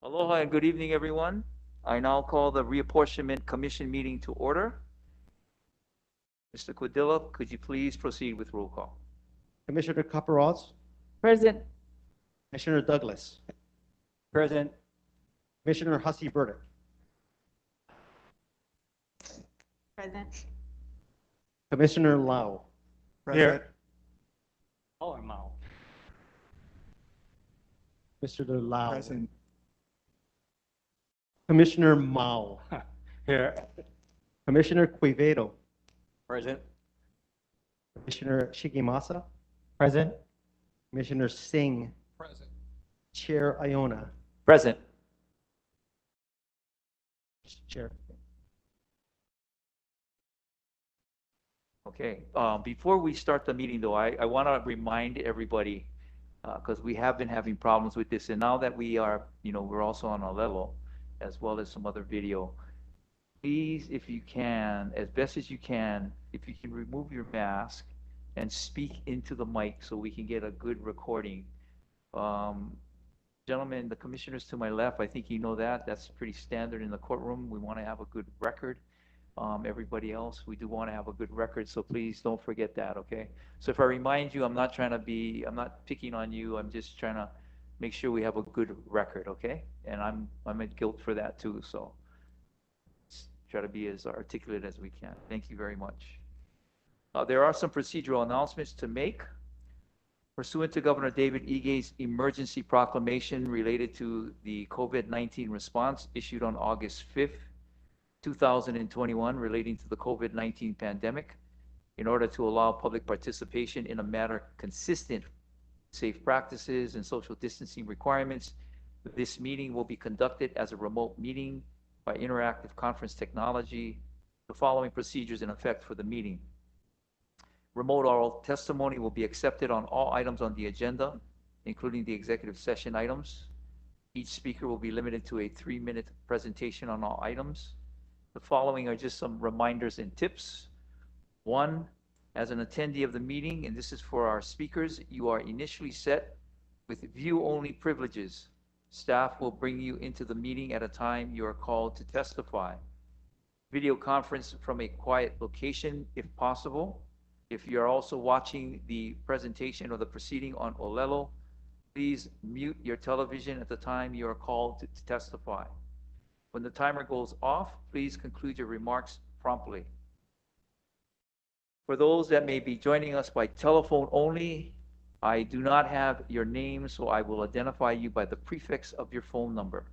Aloha and good evening, everyone. I now call the Reapportionment Commission meeting to order. Mr. Quadilla, could you please proceed with roll call? Commissioner Caparros, Present. Commissioner Douglas, Present. Commissioner Hussey Burdick, Present. Commissioner Lau, Here. Oh, Mao. Mr. Lau, Present. Commissioner Mao, Here. Commissioner Quevedo, Present. Commissioner Shigimasa, Present. Commissioner Singh, Present. Chair Iona, Present. Chair. Okay, before we start the meeting though, I want to remind everybody, because we have been having problems with this, and now that we are, we're also on a level, as well as some other video, please, if you can, as best as you can, if you can remove your mask and speak into the mic so we can get a good recording. Gentlemen, the commissioners to my left, I think you know that. That's pretty standard in the courtroom. We want to have a good record. Everybody else, we do want to have a good record, so please don't forget that, okay? So if I remind you, I'm not picking on you. I'm just trying to make sure we have a good record, okay? And I'm at guilt for that too, so try to be as articulate as we can. Thank you very much. There are some procedural announcements to make. Pursuant to Governor David Ige's emergency proclamation related to the COVID-19 response issued on August 5th, 2021, relating to the COVID-19 pandemic, in order to allow public participation in a manner consistent with safe practices and social distancing requirements, this meeting will be conducted as a remote meeting by interactive conference technology. The following procedures in effect for the meeting. Remote oral testimony will be accepted on all items on the agenda, including the executive session items. Each speaker will be limited to a 3-minute presentation on all items. The following are just some reminders and tips. One, as an attendee of the meeting, and this is for our speakers, you are initially set with view-only privileges. Staff will bring you into the meeting at a time you are called to testify. Video conference from a quiet location if possible. If you are also watching the presentation or the proceeding on Olelo, please mute your television at the time you are called to testify. When the timer goes off, please conclude your remarks promptly. For those that may be joining us by telephone only, I do not have your name, so I will identify you by the prefix of your phone number.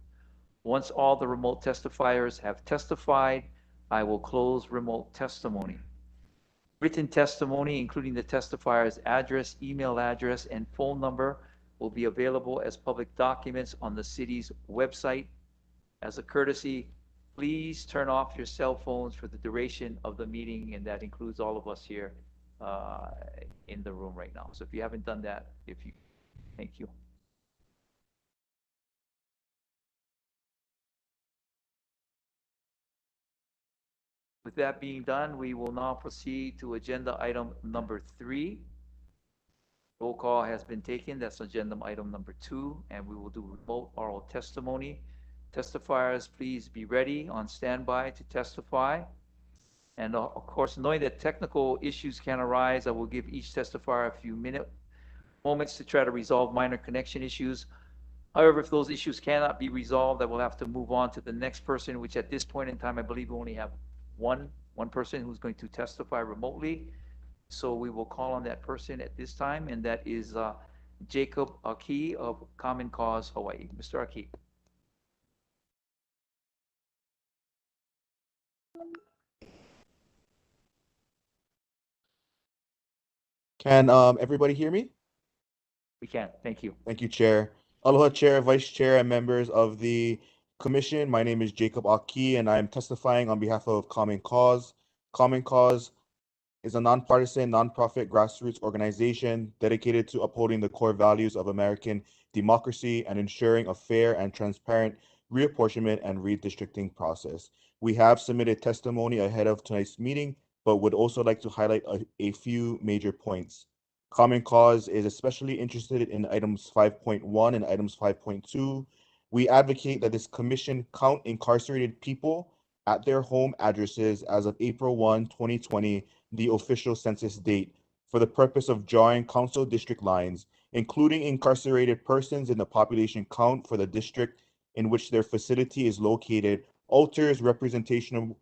Once all the remote testifiers have testified, I will close remote testimony. Written testimony, including the testifier's address, email address, and phone number, will be available as public documents on the city's website. As a courtesy, please turn off your cell phones for the duration of the meeting, and that includes all of us here in the room right now. So if you haven't done that, thank you. With that being done, we will now proceed to agenda item number 3. Roll call has been taken. That's agenda item number 2, and we will do remote oral testimony. Testifiers, please be ready on standby to testify. And of course, knowing that technical issues can arise, I will give each testifier a few moments to try to resolve minor connection issues. However, if those issues cannot be resolved, I will have to move on to the next person, which at this point in time, I believe we only have one person who's going to testify remotely. So we will call on that person at this time, and that is Jacob Aki of Common Cause Hawaii. Mr. Aki. Can everybody hear me? We can. Thank you. Thank you, Chair. Aloha, Chair, Vice Chair, and members of the Commission. My name is Jacob Aki, and I am testifying on behalf of Common Cause. Common Cause is a nonpartisan, nonprofit grassroots organization dedicated to upholding the core values of American democracy and ensuring a fair and transparent reapportionment and redistricting process. We have submitted testimony ahead of tonight's meeting, but would also like to highlight a few major points. Common Cause is especially interested in items 5.1 and items 5.2, We advocate that this commission count incarcerated people at their home addresses as of April 1, 2020, the official census date, for the purpose of drawing council district lines, including incarcerated persons in the population count for the district in which their facility is located, alters representational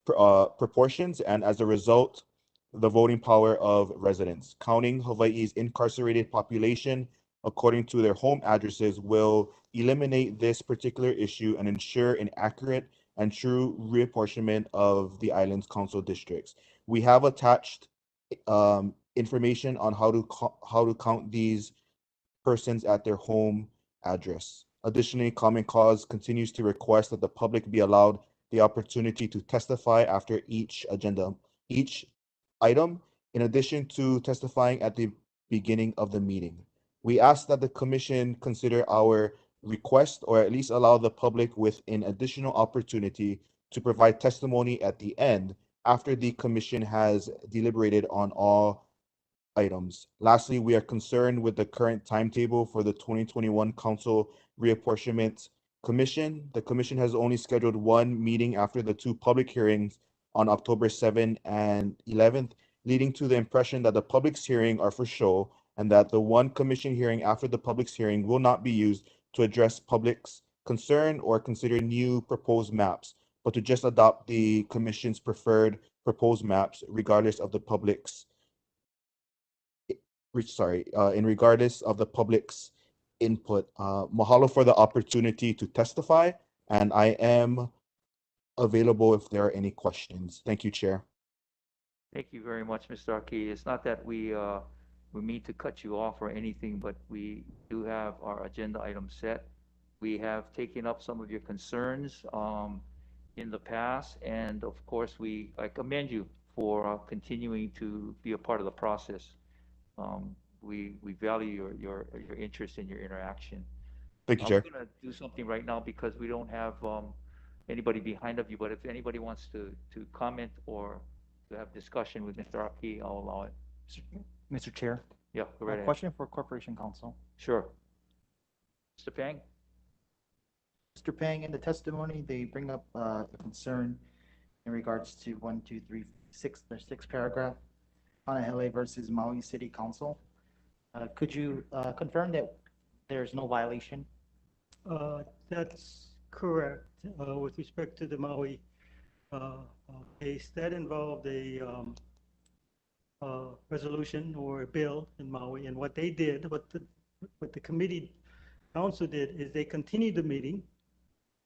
proportions, and as a result, the voting power of residents. Counting Hawaii's incarcerated population according to their home addresses will eliminate this particular issue and ensure an accurate and true reapportionment of the island's council districts. We have attached information on how to count these persons at their home address. Additionally, Common Cause continues to request that the public be allowed the opportunity to testify after each item, in addition to testifying at the beginning of the meeting. We ask that the commission consider our request, or at least allow the public with an additional opportunity to provide testimony at the end after the commission has deliberated on all items. Lastly, we are concerned with the current timetable for the 2021 Council Reapportionment Commission. The commission has only scheduled one meeting after the two public hearings on October 7th and 11th, leading to the impression that the public's hearing are for show and that the one commission hearing after the public's hearing will not be used to address public's concern or consider new proposed maps, but to just adopt the commission's preferred proposed maps regardless of the public's in regardless of the public's input. Mahalo for the opportunity to testify, and I am available if there are any questions. Thank you, Chair. Thank you very much, Mr. Aki. It's not that we mean to cut you off or anything, but we do have our agenda item set. We have taken up some of your concerns in the past, and of course, I commend you for continuing to be a part of the process. We value your interest and your interaction. Thank you, I'm Chair. gonna do something right now because we don't have anybody behind of you, but if anybody wants to comment or to have discussion with Mr. Aki, I'll allow it. Mr. Chair, Yeah, go right a ahead. question for Corporation Counsel. Sure. Mr. Pang? Mr. Pang, in the testimony, they bring up a concern in regards to 1, 2, 3, 6, the sixth paragraph, Honolulu versus Maui City Council. Could you confirm that there's no violation? That's correct. With respect to the Maui case, that involved a resolution or a bill in Maui, and what they did, what the committee council did, is they continued the meeting,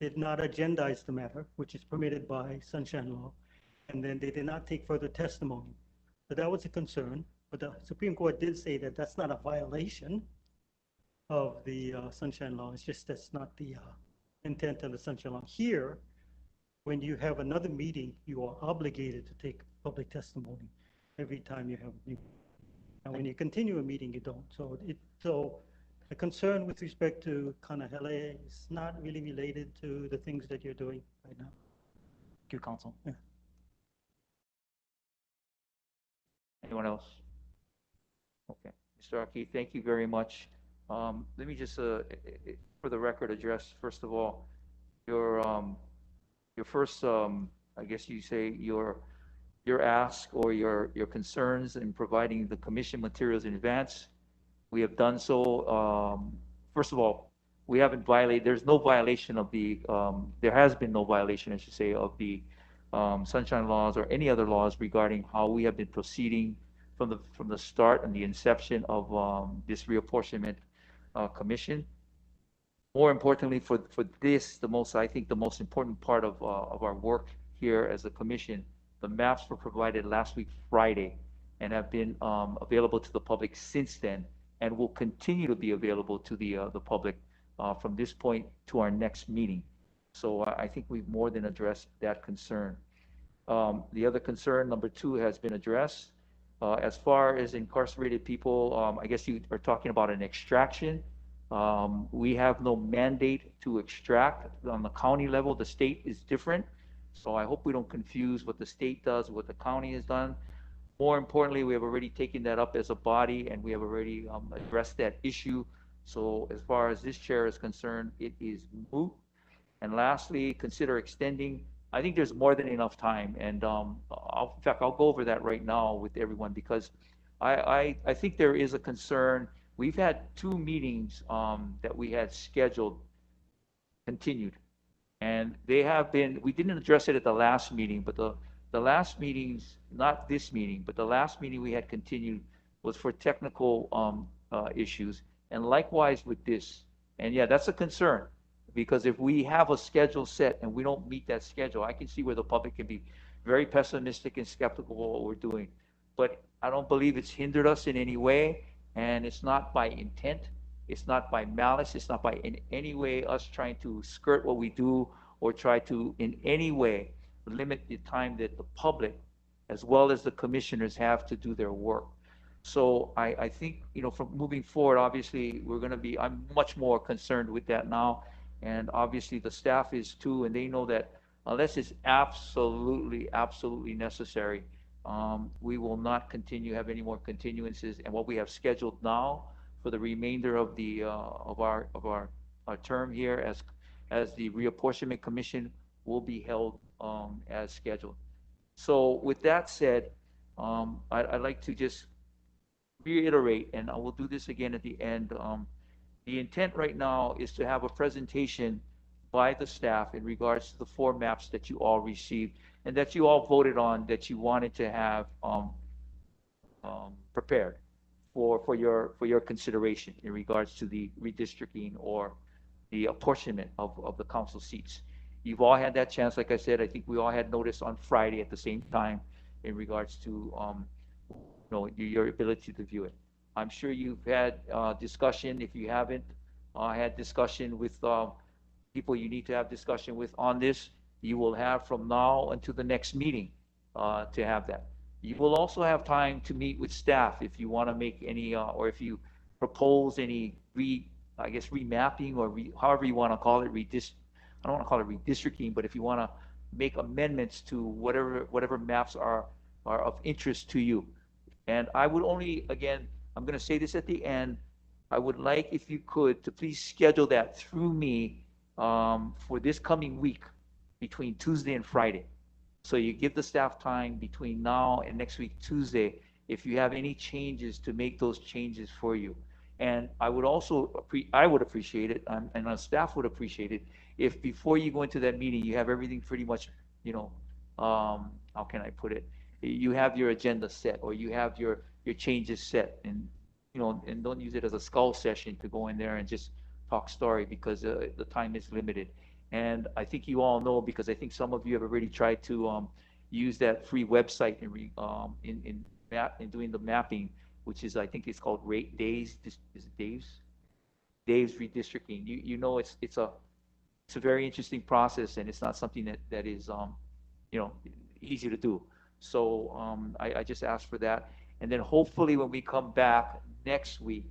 did not agendize the matter, which is permitted by Sunshine Law, and then they did not take further testimony. So that was a concern, but the Supreme Court did say that that's not a violation of the Sunshine Law. It's just that's not the intent of the Sunshine Law. Here, when you have another meeting, you are obligated to take public testimony every time you have a meeting. And when you continue a meeting, you don't. So the concern with respect to Kanahele is not really related to the things that you're doing right now. Thank you, Counsel. Yeah. Anyone else? Okay. Mr. Aki, thank you very much. Let me just, for the record, address, first of all, your first, I guess you say, your ask or your concerns in providing the commission materials in advance. We have done so. First of all, we haven't violated, there's no violation of the, there has been no violation, I should say, of the sunshine laws or any other laws regarding how we have been proceeding from the start and the inception of this reapportionment commission. More importantly, for this, I think the most important part of our work here as a commission, the maps were provided last week Friday and have been available to the public since then, and will continue to be available to the public from this point to our next meeting. So I think we've more than addressed that concern. The other concern, number 2, has been addressed. As far as incarcerated people, I guess you are talking about an extraction. We have no mandate to extract on the county level. The state is different. So I hope we don't confuse what the state does with what the county has done. More importantly, we have already taken that up as a body, and we have already addressed that issue. So as far as this chair is concerned, it is moot. And lastly, consider extending. I think there's more than enough time, and in fact, I'll go over that right now with everyone because I think there is a concern. We've had two meetings that we had scheduled continued. And they have been, we didn't address it at the last meeting, but the last meetings, not this meeting, but the last meeting we had continued was for technical issues. And likewise with this. And yeah, that's a concern. Because if we have a schedule set and we don't meet that schedule, I can see where the public can be very pessimistic and skeptical of what we're doing. But I don't believe it's hindered us in any way, and it's not by intent. It's not by malice. It's not by in any way us trying to skirt what we do or try to in any way limit the time that the public as well as the commissioners have to do their work. So I think, from moving forward, obviously, I'm much more concerned with that now. And obviously the staff is too, and they know that unless it's absolutely, absolutely necessary, we will not have any more continuances. And what we have scheduled now for the remainder of our term here as the Reapportionment Commission will be held as scheduled. So with that said, I'd like to just reiterate, and I will do this again at the end. The intent right now is to have a presentation by the staff in regards to the 4 maps that you all received and that you all voted on that you wanted to have prepared for your consideration in regards to the redistricting or the apportionment of the council seats. You've all had that chance. Like I said, I think we all had notice on Friday at the same time in regards to your ability to view it. I'm sure you've had discussion. If you haven't had discussion with people you need to have discussion with on this, you will have from now until the next meeting to have that. You will also have time to meet with staff if you want to make any, or if you propose any remapping or however you want to call it, I don't want to call it redistricting, but if you want to make amendments to whatever maps are of interest to you. And I would only, again, I'm going to say this at the end, I would like, if you could, to please schedule that through me for this coming week between Tuesday and Friday. So you give the staff time between now and next week, Tuesday, if you have any changes to make those changes for you. And I would also, I would appreciate it, and our staff would appreciate it, if before you go into that meeting, you have everything pretty much, how can I put it? You have your agenda set, or you have your changes set, and and don't use it as a skull session to go in there and just talk story, because the time is limited. And I think you all know, because I think some of you have already tried to use that free website in doing the mapping, which is, I think it's called Dave's. Is it Dave's? Dave's redistricting. You know, it's a very interesting process, and it's not something that is easy to do. So I just ask for that. And then hopefully when we come back next week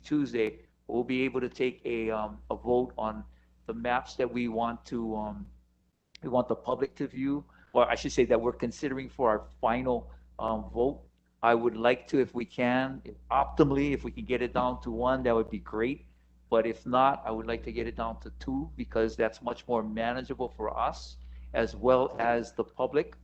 Tuesday, we'll be able to take a vote on the maps that we want the public to view, or I should say that we're considering for our final vote. I would like to, if we can, optimally, if we can get it down to 1, that would be great. But if not, I would like to get it down to 2, because that's much more manageable for us as well as the public.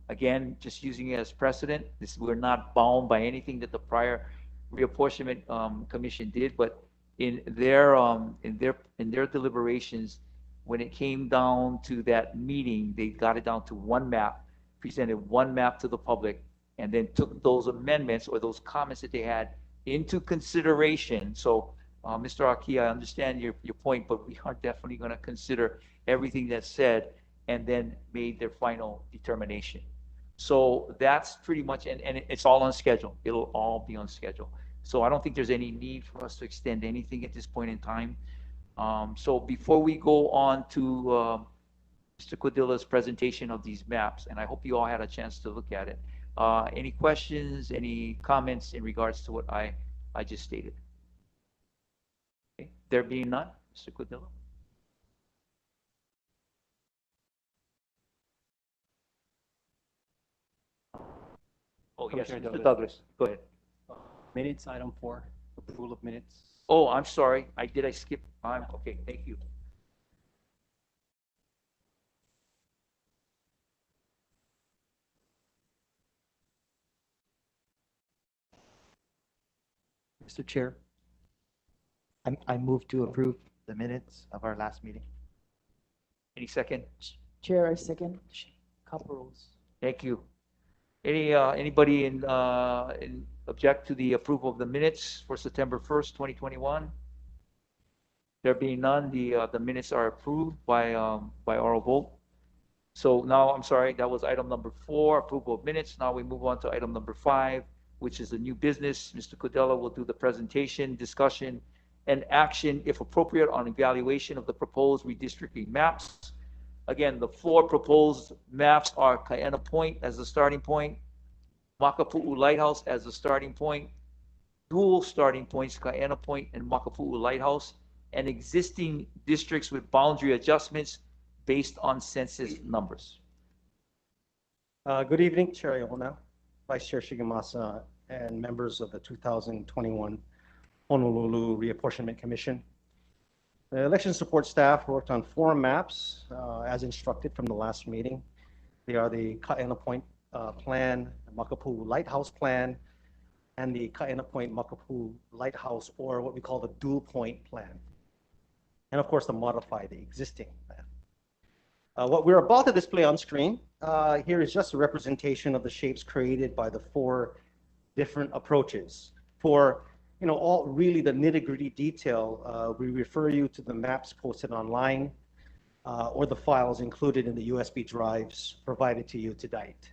Again, just using it as precedent, we're not bound by anything that the prior reapportionment commission did, but in their deliberations, when it came down to that meeting, they got it down to 1 map, presented 1 map to the public, and then took those amendments or those comments that they had into consideration. So, Mr. Aki, I understand your point, but we are definitely going to consider everything that's said and then made their final determination. So that's pretty much, and it's all on schedule. It'll all be on schedule. So I don't think there's any need for us to extend anything at this point in time. So before we go on to Mr. Codilla's presentation of these maps, and I hope you all had a chance to look at it. Any questions, any comments in regards to what I just stated? Okay. There being none, Mr. Codilla? Oh, yes, Commissioner Mr. Douglas. Douglas, go ahead. Minutes, item 4. Approval of minutes. Oh, I'm sorry. I skip? Okay, thank you. Mr. Chair, I move to approve the minutes of our last meeting. Any second? Chair, I second. Caparose. Thank you. Anybody in object to the approval of the minutes for September 1st, 2021? There being none, the minutes are approved by oral vote. So now, I'm sorry, that was item number 4, approval of minutes. Now we move on to item number 5, which is the new business. Mr. Codella will do the presentation, discussion, and action, if appropriate, on evaluation of the proposed redistricting maps. Again, the 4 proposed maps are Kaena Point as the starting point, Makapu'u Lighthouse as the starting point, dual starting points, Kaena Point and Makapu'u Lighthouse, and existing districts with boundary adjustments based on census numbers. Good evening, Chair Iona, Vice Chair Shigemasa, and members of the 2021 Honolulu Reapportionment Commission. The election support staff worked on 4 maps as instructed from the last meeting. They are the Kaena Point Plan, the Makapu'u Lighthouse Plan, and the Kaena Point Makapu'u Lighthouse, or what we call the Dual Point Plan. And of course, the modified, the existing plan. What we're about to display on screen here is just a representation of the shapes created by the 4 different approaches. For all really the nitty-gritty detail, we refer you to the maps posted online or the files included in the USB drives provided to you to date.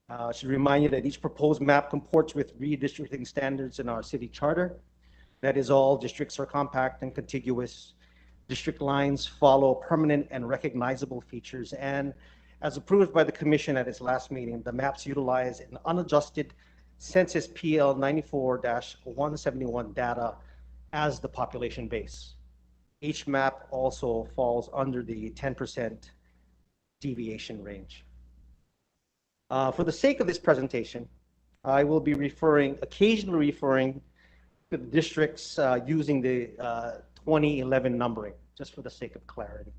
I should remind you that each proposed map comports with redistricting standards in our city charter. That is, all districts are compact and contiguous. District lines follow permanent and recognizable features, and as approved by the Commission at its last meeting, the maps utilize an unadjusted Census PL 94-171 data as the population base. Each map also falls under the 10% deviation range. For the sake of this presentation, I will be occasionally referring to the districts using the 2011 numbering, just for the sake of clarity.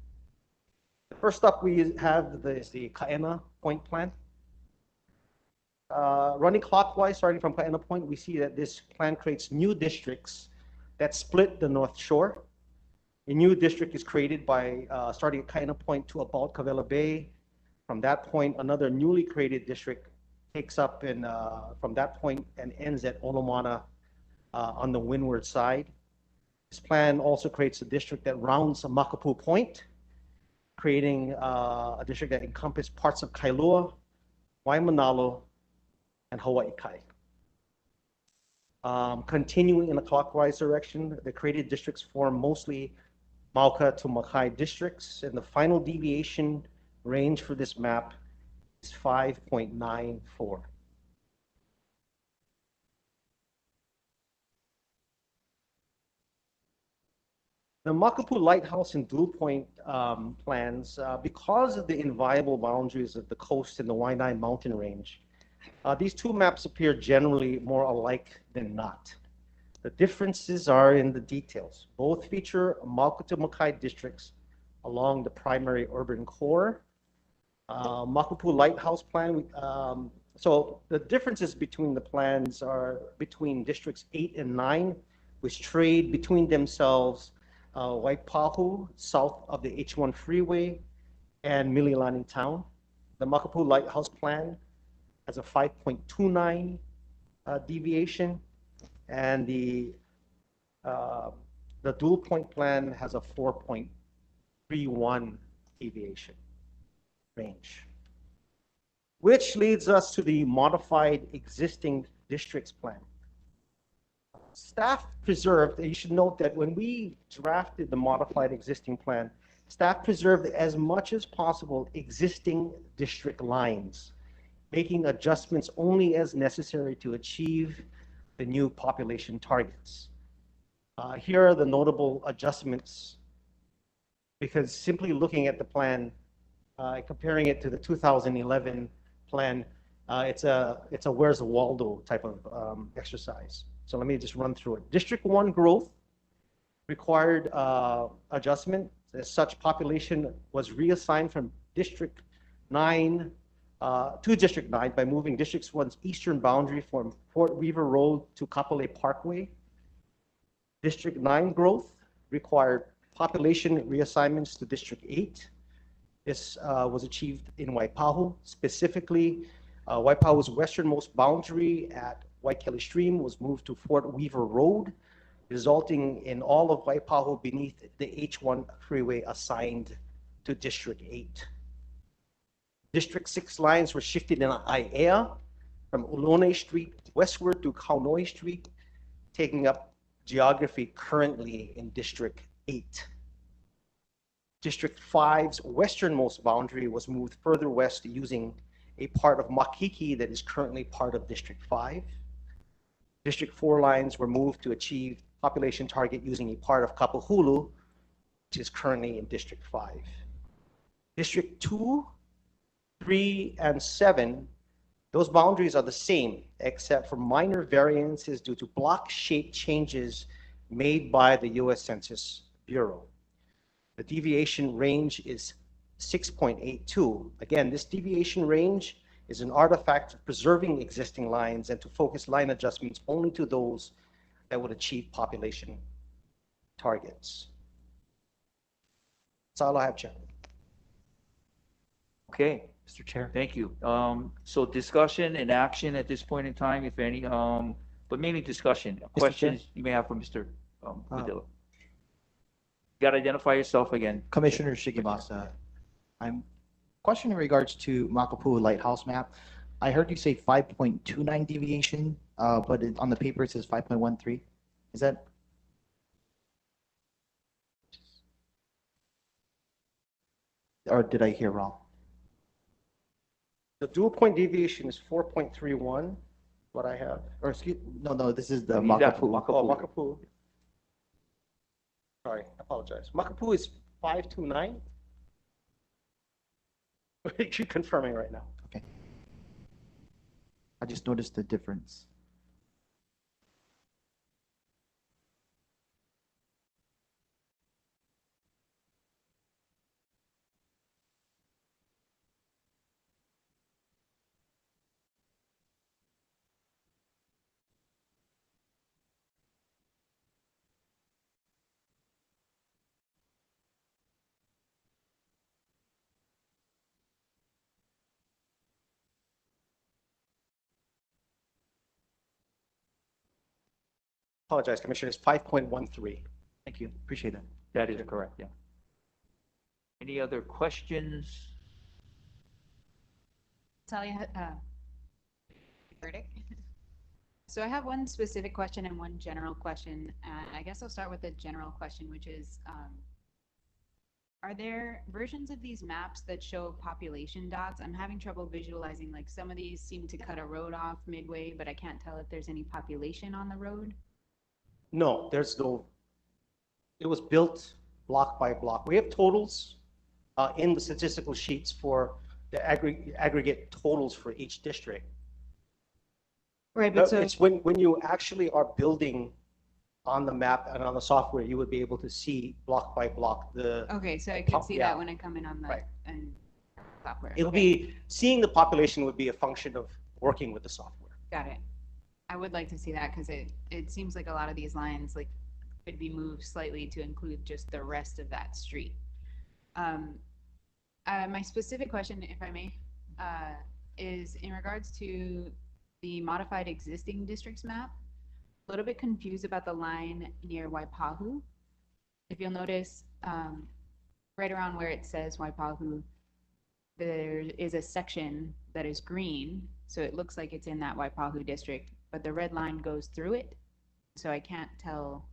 First up, we have is the Kaena Point Plan. Running clockwise, starting from Kaena Point, we see that this plan creates new districts that split the North Shore. A new district is created by starting at Kaena Point to about Kawela Bay. From that point, another newly created district takes up from that point and ends at Olomana on the windward side. This plan also creates a district that rounds Makapu'u Point, creating a district that encompasses parts of Kailua, Waimanalo, and Hawaii Kai. Continuing in a clockwise direction, the created districts form mostly Mauka to Makai districts, and the final deviation range for this map is 5.94. The Makapu'u Lighthouse and Dual Point plans, because of the inviolable boundaries of the coast and the Waianae mountain range, these 2 maps appear generally more alike than not. The differences are in the details. Both feature Mauka to Makai districts along the primary urban core. Makapu'u Lighthouse Plan, so the differences between the plans are between districts 8 and 9, which trade between themselves Waipahu, south of the H1 freeway, and Mililani town. The Makapu'u Lighthouse Plan has a 5.29 deviation, and the Dual Point Plan has a 4.31 deviation range. Which leads us to the modified existing districts plan. Staff preserved, you should note that when we drafted the modified existing plan, staff preserved as much as possible existing district lines, making adjustments only as necessary to achieve the new population targets. Here are the notable adjustments, because simply looking at the plan, comparing it to the 2011 plan, it's a where's Waldo type of exercise. So let me just run through it. District 1 growth required adjustment. As such, population was reassigned from District 9 to District 9 by moving District 1's eastern boundary from Fort Weaver Road to Kapolei Parkway. District 9 growth required population reassignments to District 8. This was achieved in Waipahu. Specifically, Waipahu's westernmost boundary at Waikele Stream was moved to Fort Weaver Road, resulting in all of Waipahu beneath the H1 freeway assigned to District 8. District 6 lines were shifted in Aiea from Ulone Street westward to Kaunoi Street, taking up geography currently in District 8. District 5's westernmost boundary was moved further west using a part of Makiki that is currently part of District 5. District 4 lines were moved to achieve population target using a part of Kapahulu, which is currently in District 5. District 2, 3, and 7, those boundaries are the same, except for minor variances due to block shape changes made by the U.S. Census Bureau. The deviation range is 6.82. Again, this deviation range is an artifact of preserving existing lines and to focus line adjustments only to those that would achieve population targets. That's all I have, Chair. Okay, Mr. Chair. thank you. So discussion and action at this point in time, if any, but mainly discussion. Questions you may have for Mr. Padilla. You got to identify yourself again. Commissioner Shigemasa, I'm questioning in regards to Makapu'u Lighthouse map. I heard you say 5.29 deviation, but on the paper it says 5.13. Is that? Or did I hear wrong? The dual point deviation is 4.31, what I have. Or excuse, no, this is the He's at Makapu'u. Oh, Makapu'u. Sorry, I apologize. Makapu'u is 529. You're confirming right now. Okay. I just noticed the difference. Apologize, Commissioner, it's 5.13. Thank you. Appreciate it. That is correct, yeah. Any other questions? Talia, verdict. So I have one specific question and one general question. I guess I'll start with the general question, which is, are there versions of these maps that show population dots? I'm having trouble visualizing, like some of these seem to cut a road off midway, but I can't tell if there's any population on the road. No, there's no, it was built block by block. We have totals in the statistical sheets for the aggregate totals for each district. Right, but so It's when you actually are building on the map and on the software, you would be able to see block by block the. okay, so I can see yeah. that when I come in on the Right. and software. It'll Okay, be, seeing the population would be a function of working with the software. got it. I would like to see that because it seems like a lot of these lines like could be moved slightly to include just the rest of that street. My specific question, if I may, is in regards to the modified existing districts map. A little bit confused about the line near Waipahu. If you'll notice, right around where it says Waipahu, there is a section that is green, so it looks like it's in that Waipahu district, but the red line goes through it, so I can't tell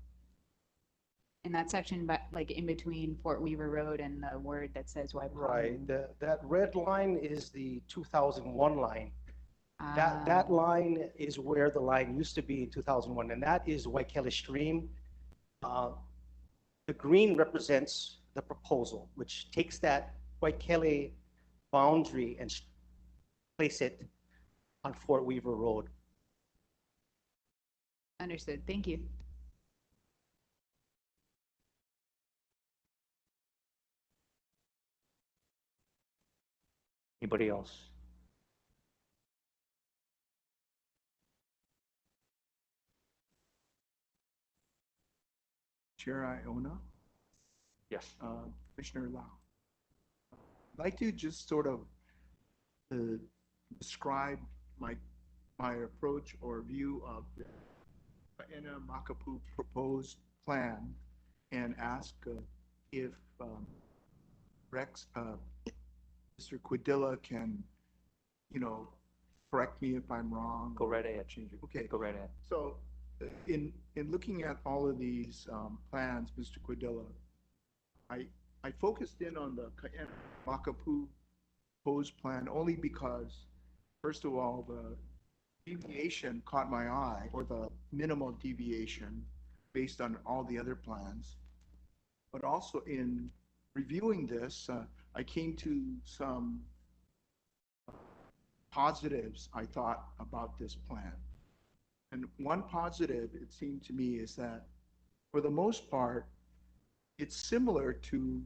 in that section, but like in between Fort Weaver Road and the word that says Waipahu. Right, that red line is the 2001 line. Ah, That line is where the line used to be in 2001, and that is Waikele Stream. The green represents the proposal, which takes that Waikele boundary and place it on Fort Weaver Road. Understood. Thank you. Anybody else? Chair Iona, Yes. Commissioner Lau. I'd like to just sort of describe my approach or view of the Paena Makapu proposed plan and ask if Rex, Mr. Quidilla can, correct me if I'm wrong. Go right ahead. Change it. Okay. Go right ahead. So in looking at all of these plans, Mr. Quidilla, I focused in on the Makapu proposed plan only because, first of all, the deviation caught my eye, or the minimal deviation based on all the other plans. But also in reviewing this, I came to some positives, I thought, about this plan. And one positive, it seemed to me, is that for the most part, it's similar to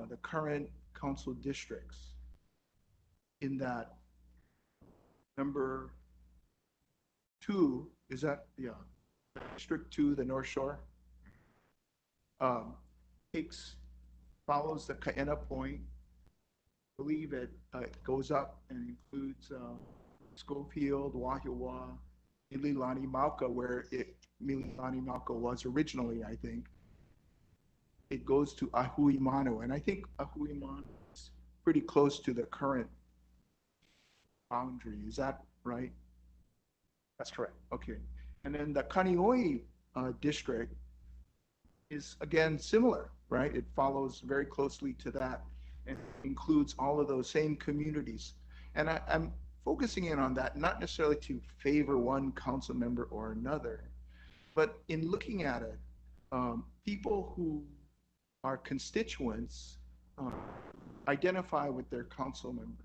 the current council districts in that number 2, is that, yeah, District 2, the North Shore, follows the Kaena Point. I believe it goes up and includes Schofield, Wahiawa, Mililani Mauka, where Mililani Mauka was originally, I think. It goes to Ahuimanu, and I think Ahuimanu is pretty close to the current boundary. Is that right? That's correct. Okay. And then the Kaneohe district is, again, similar, right? It follows very closely to that and includes all of those same communities. And I'm focusing in on that, not necessarily to favor one council member or another, but in looking at it, people who are constituents identify with their council member.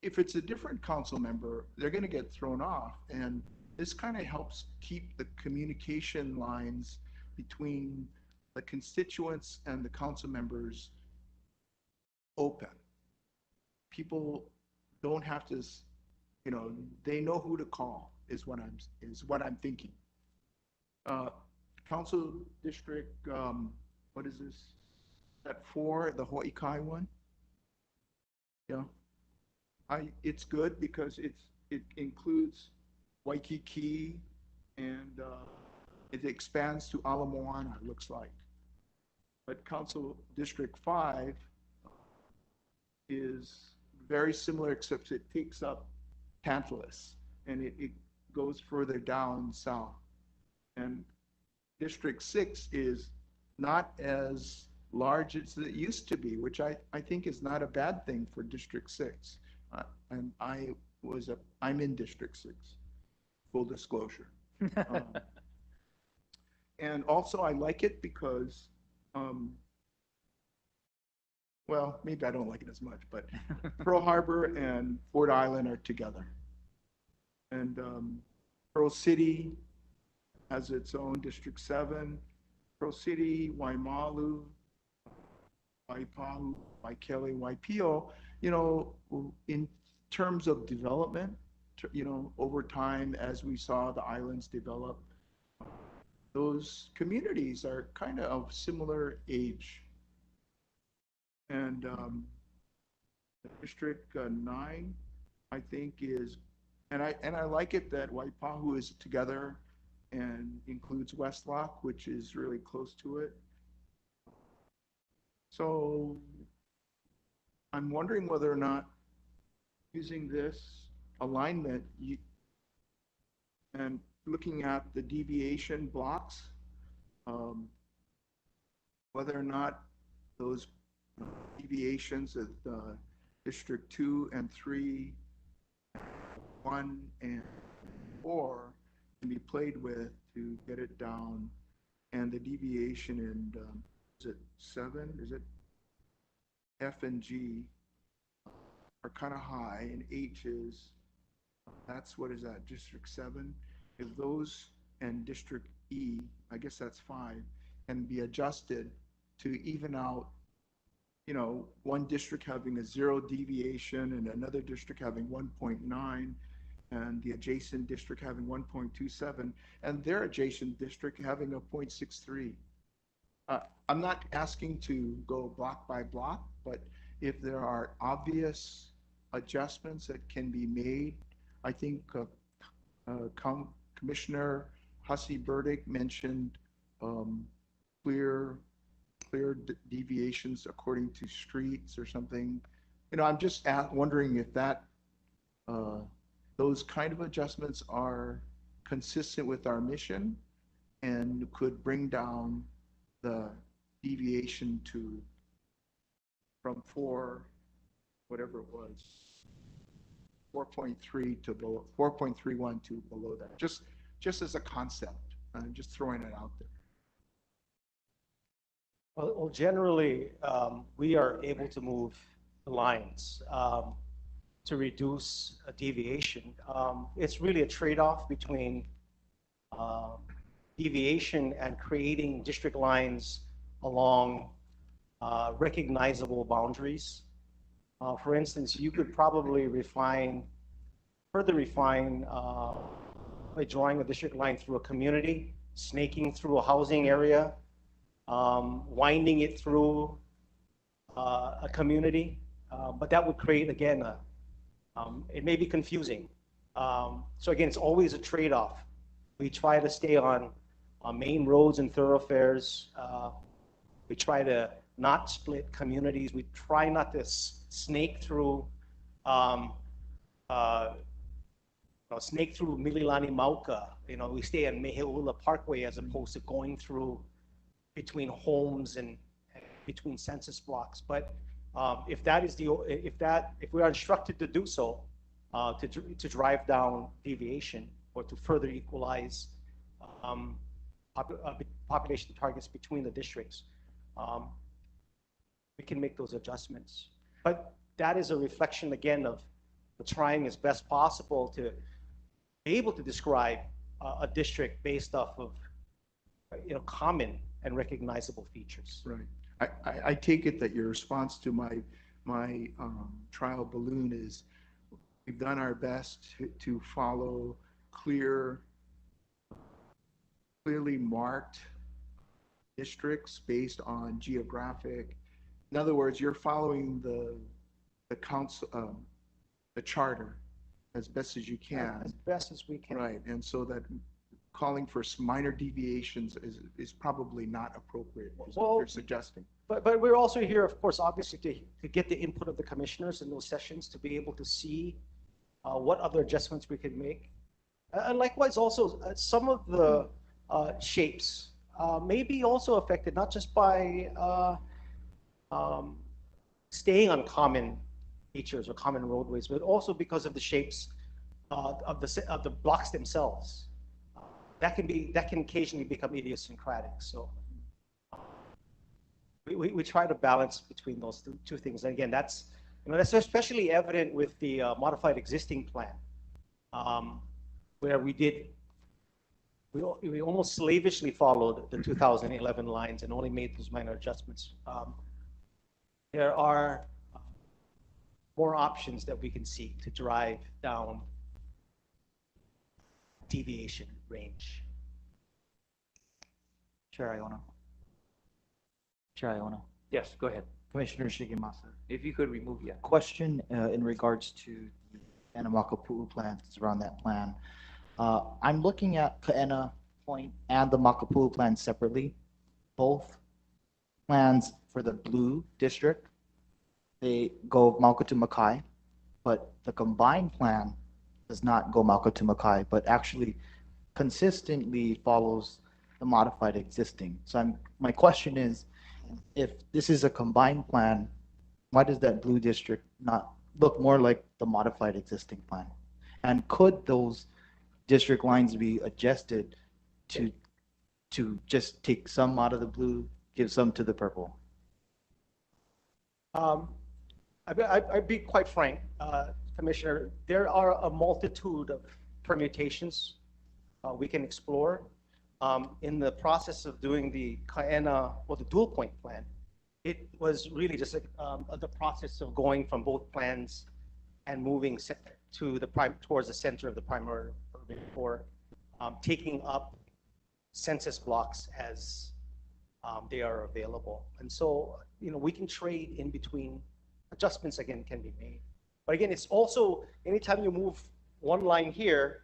If it's a different council member, they're going to get thrown off. And this kind of helps keep the communication lines between the constituents and the council members open. People don't have to, they know who to call, is what I'm thinking. Council district, what is this? That 4, the Hawaii Kai one? Yeah. It's good because it includes Waikiki, and it expands to Ala Moana, it looks like. But Council District 5 is very similar, except it takes up Tantalus, and it goes further down south. And District 6 is not as large as it used to be, which I think is not a bad thing for District 6. And I'm in District 6, full disclosure. And also I like it because, well, maybe I don't like it as much, but Pearl Harbor and Ford Island are together. And Pearl City has its own District 7. Pearl City, Waimalu, Waipahu, Waikele, Waipio, in terms of development, over time, as we saw the islands develop, those communities are kind of similar age. And District 9, I think, is, and I like it that Waipahu is together and includes Westlock, which is really close to it. So I'm wondering whether or not using this alignment and looking at the deviation blocks, whether or not those deviations of District 2 and 3, 1 and 4 can be played with to get it down, and the deviation in, is it 7? Is it F and G are kind of high, and H is, that's, what is that, District 7? If those and District E, I guess that's 5, and be adjusted to even out, one district having a 0 deviation and another district having 1.9, and the adjacent district having 1.27, and their adjacent district having a 0.63. I'm not asking to go block by block, but if there are obvious adjustments that can be made, I think Commissioner Hussey Burdick mentioned clear deviations according to streets or something. I'm just wondering if those kind of adjustments are consistent with our mission and could bring down the deviation from whatever it was, 4.3 to below, 4.31 to below that. Just as a concept, I'm just throwing it out there. Well, generally, we are able to move the lines to reduce a deviation. It's really a trade-off between deviation and creating district lines along recognizable boundaries. For instance, you could probably further refine by drawing a district line through a community, snaking through a housing area, winding it through a community, but that would create, again, it may be confusing. So again, it's always a trade-off. We try to stay on main roads and thoroughfares. We try to not split communities. We try not to snake through Mililani Mauka. We stay on Meheula Parkway as opposed to going through between homes and between census blocks. But if we are instructed to do so, to drive down deviation or to further equalize population targets between the districts, we can make those adjustments. But that is a reflection, again, of trying as best possible to be able to describe a district based off of common and recognizable features. Right. I take it that your response to my trial balloon is we've done our best to follow clearly marked districts based on geographic. In other words, you're following the council, the charter as best as you can. As best as we can. Right, and so that calling for minor deviations is probably not appropriate, is what you're suggesting. But we're also here, of course, obviously to get the input of the commissioners in those sessions to be able to see what other adjustments we can make. And likewise, also some of the shapes may be also affected not just by staying on common features or common roadways, but also because of the shapes of the blocks themselves. That can occasionally become idiosyncratic. So we try to balance between those two things. And again, that's especially evident with the modified existing plan, where we almost slavishly followed the 2011 lines and only made those minor adjustments. There are more options that we can seek to drive down deviation range. Chair Iona. Yes, go ahead. Commissioner Shigemasa. If you could remove, yeah. Question in regards to the Kaena-Makapu'u plan, it's around that plan. I'm looking at Kaena Point and the Makapu'u plan separately. Both plans for the blue district, they go Mauka to Makai, but the combined plan does not go Mauka to Makai, but actually consistently follows the modified existing. So my question is, if this is a combined plan, why does that blue district not look more like the modified existing plan? And could those district lines be adjusted to just take some out of the blue, give some to the purple? I'd be quite frank, Commissioner. There are a multitude of permutations we can explore. In the process of doing the Kaena, or the dual point plan, it was really just the process of going from both plans and moving to the towards the center of the primary urban core, taking up census blocks as they are available. And so, we can trade in between. Adjustments again can be made. But again, it's also, anytime you move one line here,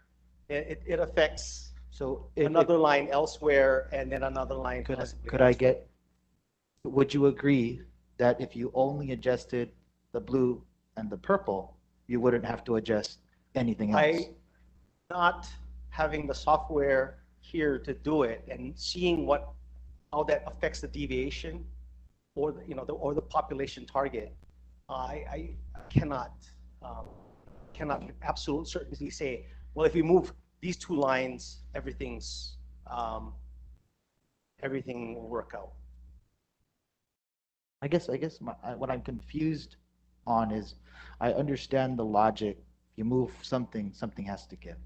it affects So another line elsewhere, and then another line. possibly could I elsewhere. would you agree that if you only adjusted the blue and the purple, you wouldn't have to adjust anything else? Not having the software here to do it and seeing how that affects the deviation or or the population target, I cannot with absolute certainty say, well, if we move these two lines, everything will work out. I guess what I'm confused on is, I understand the logic. If you move something, something has to give.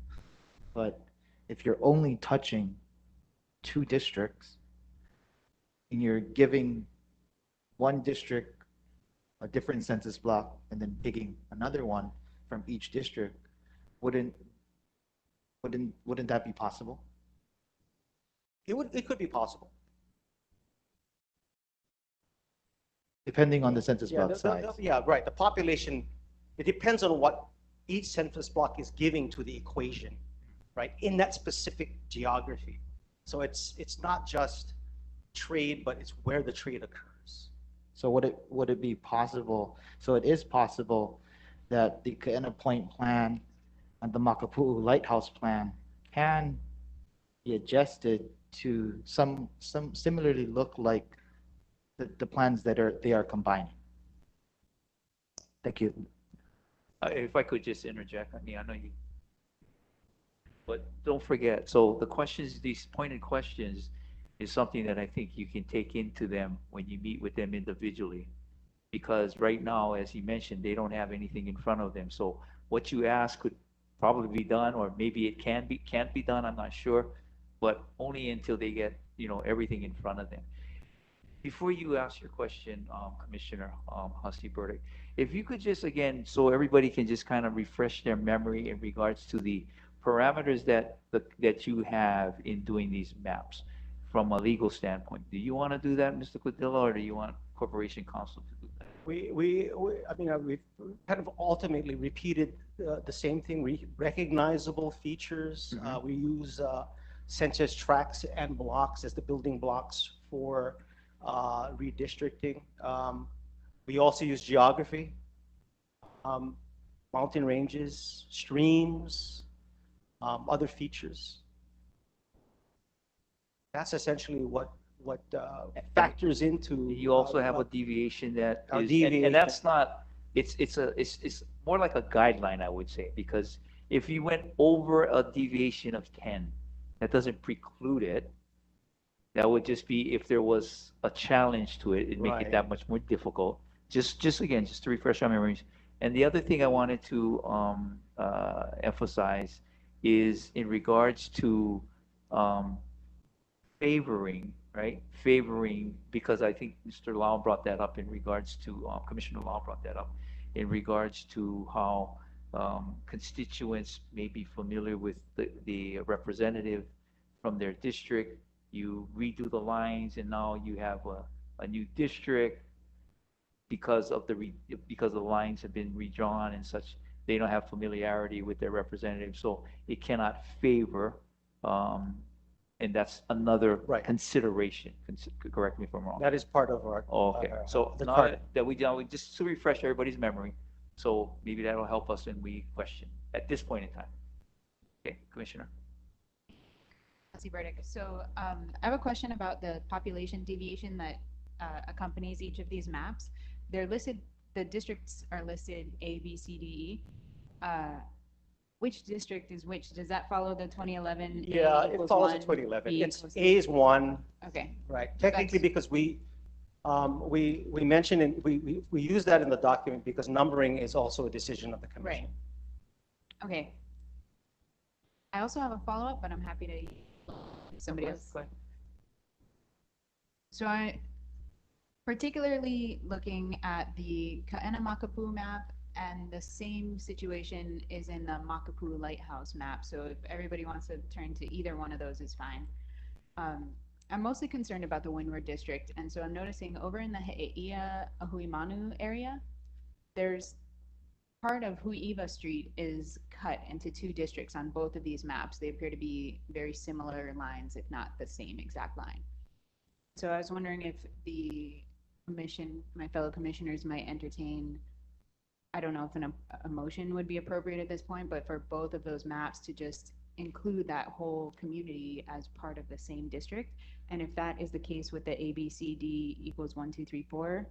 But if you're only touching two districts and you're giving one district a different census block and then picking another one from each district, wouldn't that be possible? It could be possible. Depending on the census Yeah, block size. yeah, right. The population, it depends on what each census block is giving to the equation, right, in that specific geography. So it's not just trade, but it's where the trade occurs. So would it be possible? So it is possible that the Kaena Point plan and the Makapu'u Lighthouse plan can be adjusted to some similarly look like the plans that they are combining. Thank you. If I could just interject, I know you, but don't forget, so the questions, these pointed questions is something that I think you can take into them when you meet with them individually. Because right now, as he mentioned, they don't have anything in front of them. So what you ask could probably be done, or maybe it can't be done, I'm not sure, but only until they get, everything in front of them. Before you ask your question, Commissioner Husty Burdick, if you could just again, so everybody can just kind of refresh their memory in regards to the parameters that you have in doing these maps from a legal standpoint. Do you want to do that, Mr. Cordilla, or do you want Corporation Counsel to do that? We've kind of ultimately repeated the same thing, recognizable features. We use census tracts and blocks as the building blocks for redistricting. We also use geography, mountain ranges, streams, other features. That's essentially what factors into. You also have a deviation that a is, deviation. and that's not, it's more like a guideline, I would say, because if you went over a deviation of 10, that doesn't preclude it. That would just be if there was a challenge to it, it'd make it that much more difficult. Just again, just to refresh our memories. And the other thing I wanted to emphasize is in regards to favoring, right? Favoring, because I think Mr. Lau brought that up in regards to, Commissioner Lau brought that up in regards to how constituents may be familiar with the representative from their district. You redo the lines and now you have a new district because the lines have been redrawn and such. They don't have familiarity with their representative, so it cannot favor, and that's another consideration. Correct me if I'm wrong. That is part of our. Okay, so now that we just to refresh everybody's memory, so maybe that'll help us when we question at this point in time. Okay, Commissioner. Burdick. So I have a question about the population deviation that accompanies each of these maps. They're listed, the districts are listed A, B, C, D, E. Which district is which? Does that follow the 2011? Yeah, it follows the 2011. A is 1. Okay. Right. Technically, because we mentioned and we use that in the document because numbering is also a decision of the commission. Right. Okay. I also have a follow-up, but I'm happy to somebody Go ahead, else. go ahead. So I particularly looking at the Ka'ena Makapu map, and the same situation is in the Makapu Lighthouse map. So if everybody wants to turn to either one of those is fine. I'm mostly concerned about the Windward District, and so I'm noticing over in the He'eia Ahuimanu area, there's part of Hui'iva Street is cut into two districts on both of these maps. They appear to be very similar lines, if not the same exact line. So I was wondering if the commission, my fellow commissioners might entertain, I don't know if a motion would be appropriate at this point, but for both of those maps to just include that whole community as part of the same district. And if that is the case with the ABCD equals 1, 2, 3, 4,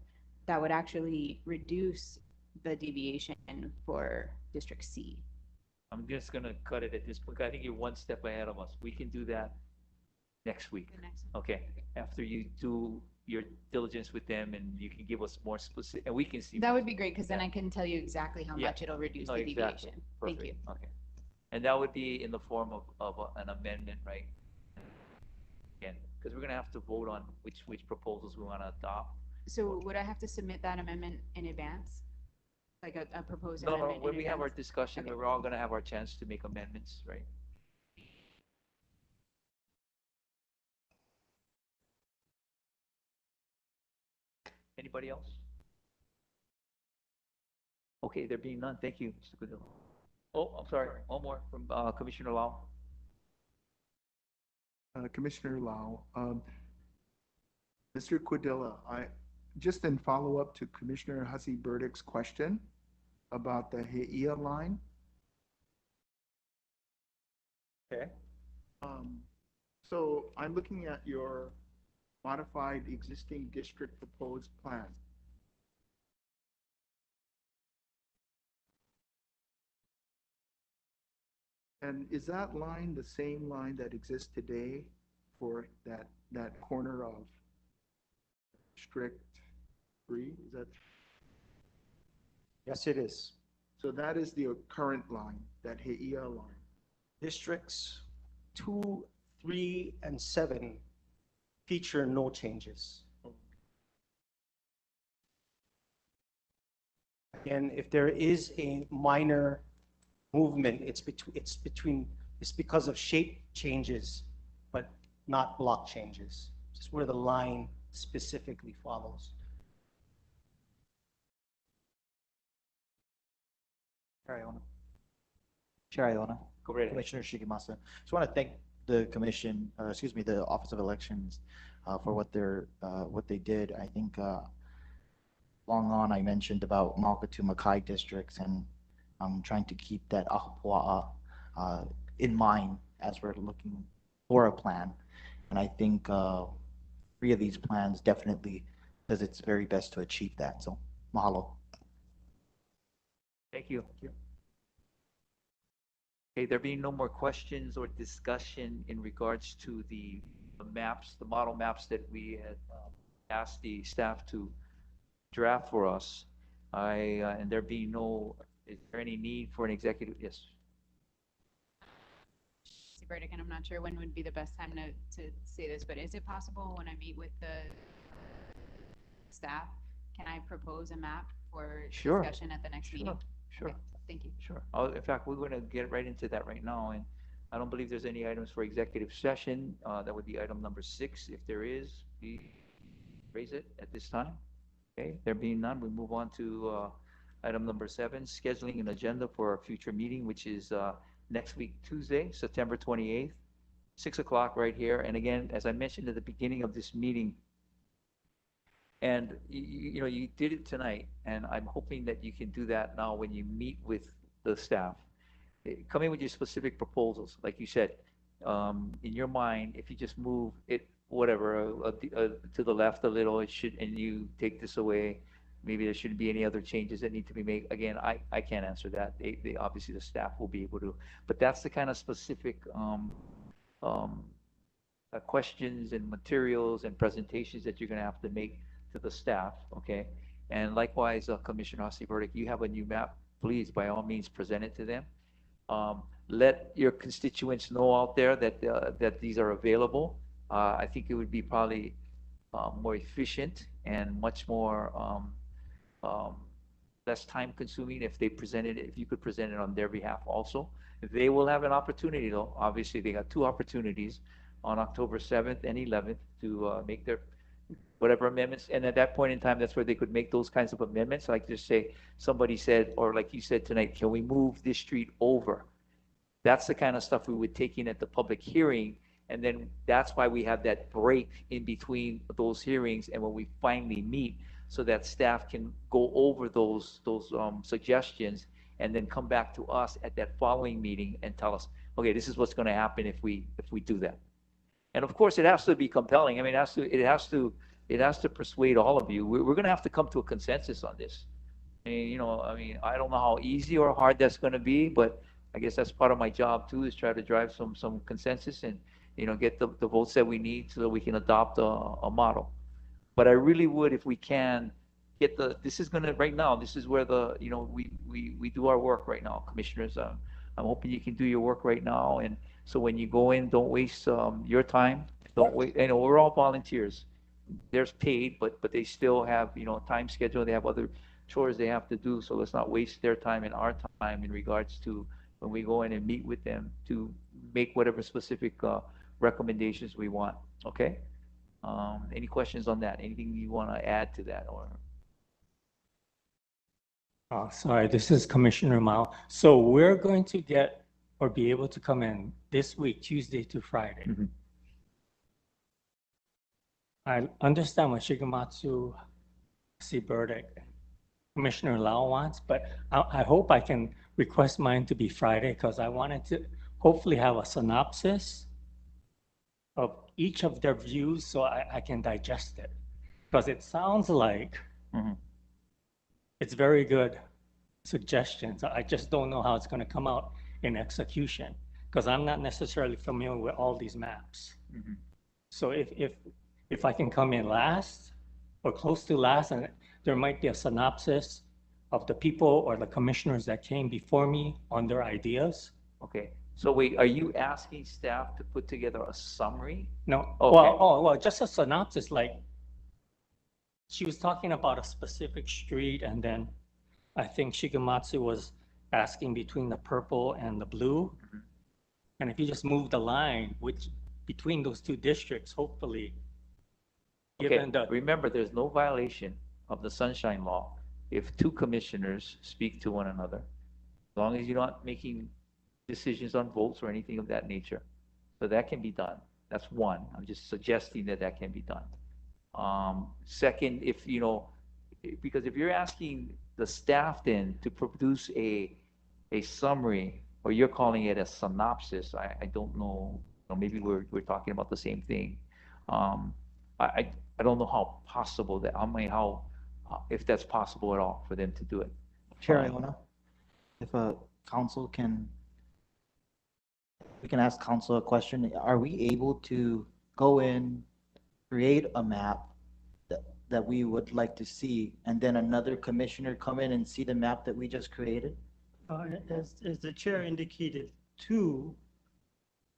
that would actually reduce the deviation for District C. I'm just gonna cut it at this point. I think you're one step ahead of us. We can do that next week. The next one. Okay, after you do your diligence with them and you can give us more specific, and we can see. That would be great, because then Yeah. I can tell you exactly how Yeah. much it'll reduce No, the exactly. deviation. Thank you. Perfect. Okay. And that would be in the form of an amendment, right? Again, because we're gonna have to vote on which proposals we wanna adopt. So would I have to submit that amendment in advance? Like a proposed No, no, amendment in when we have our advance? discussion, Okay. we're all gonna have our chance to make amendments, right? Anybody else? Okay, there being none, thank you, Mr. Goodell. Oh, I'm sorry, one more from Commissioner Lau. Commissioner Lau, Mr. Quadilla, just in follow-up to Commissioner Hussey Burdick's question about the He'eia line. Okay. So I'm looking at your modified existing district proposed plan. And is that line the same line that exists today for that corner of District 3? Is that, Yes, it is. so that is the current line, that He'eia line? Districts 2, 3, and 7 feature no changes. Again, if there is a minor movement, it's because of shape changes, but not block changes. Just where the line specifically follows. Chair Iona. Chair Iona. Go right ahead. Commissioner Shigemasa. Just want to thank the commission, excuse me, the Office of Elections, for what they did. I think long on I mentioned about Mauka to Makai districts, and I'm trying to keep that Ahupua'a in mind as we're looking for a plan. And I think 3 of these plans definitely does its very best to achieve that. So mahalo. Thank you. Okay, there being no more questions or discussion in regards to the maps, the model maps that we had asked the staff to draft for us, and there being no, is there any need for an executive? Yes. Mr. Burdick, and I'm not sure when would be the best time to say this, but is it possible when I meet with the staff, can I propose a map for Sure. discussion at the next Sure, meeting? sure. Okay, thank you. Sure. In fact, we're going to get right into that right now, and I don't believe there's any items for executive session. That would be item number 6. If there is, please raise it at this time. Okay, there being none, we move on to item number 7, scheduling an agenda for our future meeting, which is next week, Tuesday, September 28th, 6 o'clock right here. And again, as I mentioned at the beginning of this meeting, and you know, you did it tonight, and I'm hoping that you can do that now when you meet with the staff. Come in with your specific proposals, like you said. In your mind, if you just move it, whatever, to the left a little, it should, and you take this away, maybe there shouldn't be any other changes that need to be made. Again, I can't answer that. They obviously the staff will be able to, but that's the kind of specific questions and materials and presentations that you're going to have to make to the staff, okay? And likewise, Commissioner Hosty Burdick, you have a new map, please, by all means, present it to them. Let your constituents know out there that these are available. I think it would be probably more efficient and much more um, less time consuming if they presented it, if you could present it on their behalf also. They will have an opportunity though. Obviously, they got two opportunities on October 7th and 11th to make their whatever amendments. And at that point in time, that's where they could make those kinds of amendments. Like just say, somebody said, or like you said tonight, can we move this street over? That's the kind of stuff we would take in at the public hearing. And then that's why we have that break in between those hearings and when we finally meet, so that staff can go over those suggestions and then come back to us at that following meeting and tell us, okay, this is what's going to happen if we do that. And of course, it has to be compelling. I mean, it has to persuade all of you. We're going to have to come to a consensus on this. I don't know how easy or hard that's going to be, but I guess that's part of my job too, is try to drive some consensus and, get the votes that we need so that we can adopt a model. But I really would, if we can, this is gonna, right now, this is where we do our work right now, commissioners. I'm hoping you can do your work right now, and so when you go in, don't waste, your time. Don't wait, we're all volunteers. They're paid, but they still have, time schedule, they have other chores they have to do, so let's not waste their time and our time in regards to when we go in and meet with them to make whatever specific, recommendations we want, okay? Any questions on that? Anything you want to add to that or? Sorry, this is Commissioner Mao. So we're going to get or be able to come in this week, Tuesday to Friday. Mhm. I understand what Shigematsu Seaburdick, Commissioner Lau wants, but I hope I can request mine to be Friday because I wanted to hopefully have a synopsis of each of their views so I can digest it. Because it sounds like Mhm. it's very good suggestions. I just don't know how it's going to come out in execution because I'm not necessarily familiar with all these maps. Mhm. So if I can come in last or close to last, and there might be a synopsis of the people or the commissioners that came before me on their ideas. Okay, so wait, are you asking staff to put together a summary? No, Okay. well, just a synopsis, like she was talking about a specific street, and then I think Shigematsu was asking between the purple and the blue. Mhm. And if you just move the line, which between those two districts, hopefully, Okay, given the, remember, there's no violation of the sunshine law if two commissioners speak to one another, as long as you're not making decisions on votes or anything of that nature. So that can be done. That's one. I'm just suggesting that that can be done. Second, because if you're asking the staff then to produce a summary, or you're calling it a synopsis, I don't know, maybe we're talking about the same thing. Um, I don't know how possible that, if that's possible at all for them to do it. Chair Um, Iona, if council can, we can ask council a question. Are we able to go in, create a map that we would like to see, and then another commissioner come in and see the map that we just created? As the chair indicated, two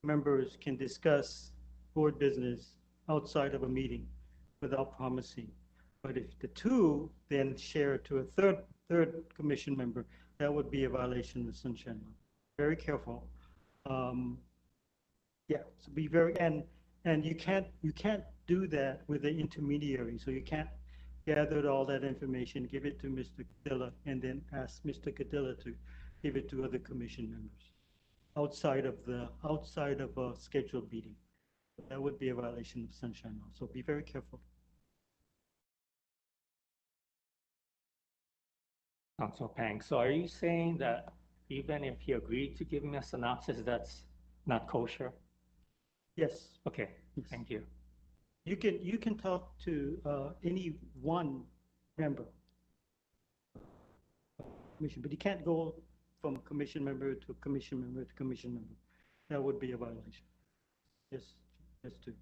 members can discuss board business outside of a meeting without promising. But if the two then share to a third commission member, that would be a violation of the sunshine law. Very careful. Yeah, so be very, and you can't do that with the intermediary. So you can't gather all that information, give it to Mr. Cadilla, and then ask Mr. Cadilla to give it to other commission members outside of a scheduled meeting. That would be a violation of sunshine law. So be very careful. Council Pang. So are you saying that even if he agreed to give me a synopsis, that's not kosher? Yes. Okay, Yes. thank you. You can talk to any one member, commission, but you can't go from commission member to commission member to commission member. That would be a violation. Yes, yes, too.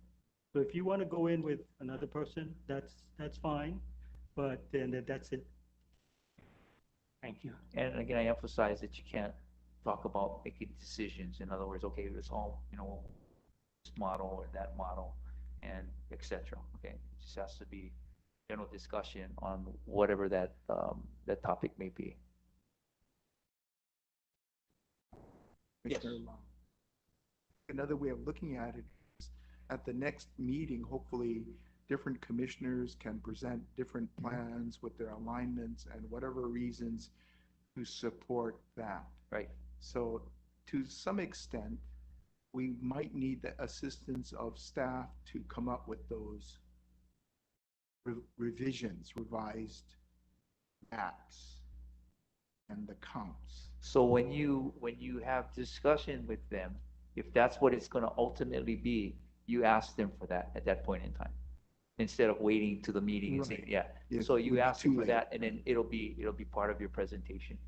So if you want to go in with another person, that's fine, but then that's it. Thank you. And again, I emphasize that you can't talk about making decisions. In other words, okay, it's all, this model or that model, and et cetera. Okay, it just has to be general discussion on whatever that topic may be. Yes. Another way of looking at it is at the next meeting, hopefully, different commissioners can present different plans with their alignments and whatever reasons to support that. Right. So to some extent, we might need the assistance of staff to come up with those revisions, revised maps and the counts. So when you have discussion with them, if that's what it's going to ultimately be, you ask them for that at that point in time, instead of waiting to the meeting and saying, Right. yeah. Yeah, So it you would be ask them too for late. that, and then it'll be part of your presentation.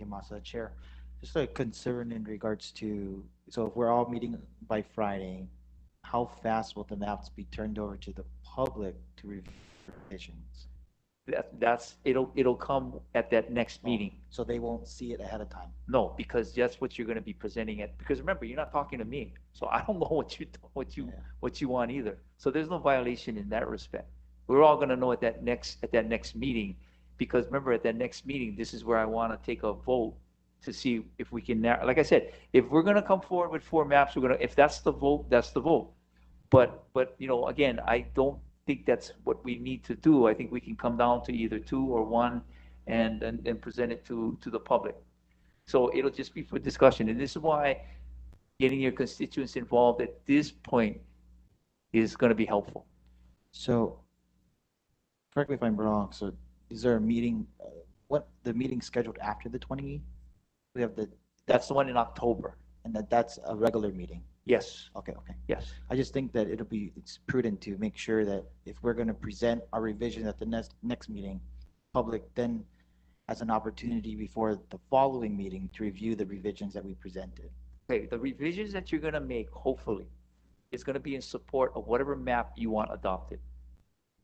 Masa, Chair, just a concern in regards to, so if we're all meeting by Friday, how fast will the maps be turned over to the public to review revisions? It'll come at that next meeting. So they won't see it ahead of time? No, because that's what you're going to be presenting at, because remember, you're not talking to me, so I don't know what you want either. So there's no violation in that respect. We're all going to know at that next meeting, because remember, at that next meeting, this is where I want to take a vote to see if we can like I said, if we're going to come forward with 4 maps, if that's the vote, that's the vote. But again, I don't think that's what we need to do. I think we can come down to either 2 or 1 and present it to the public. So it'll just be for discussion. And this is why getting your constituents involved at this point is going to be helpful. So, correct me if I'm wrong, so is there a meeting, the meeting scheduled after the 20? We have That's the one in October. and that's a regular meeting? Yes, Okay. yes. I just think that it's prudent to make sure that if we're going to present our revision at the next meeting, public then has an opportunity before the following meeting to review the revisions that we presented. Okay, the revisions that you're going to make, hopefully, is going to be in support of whatever map you want adopted,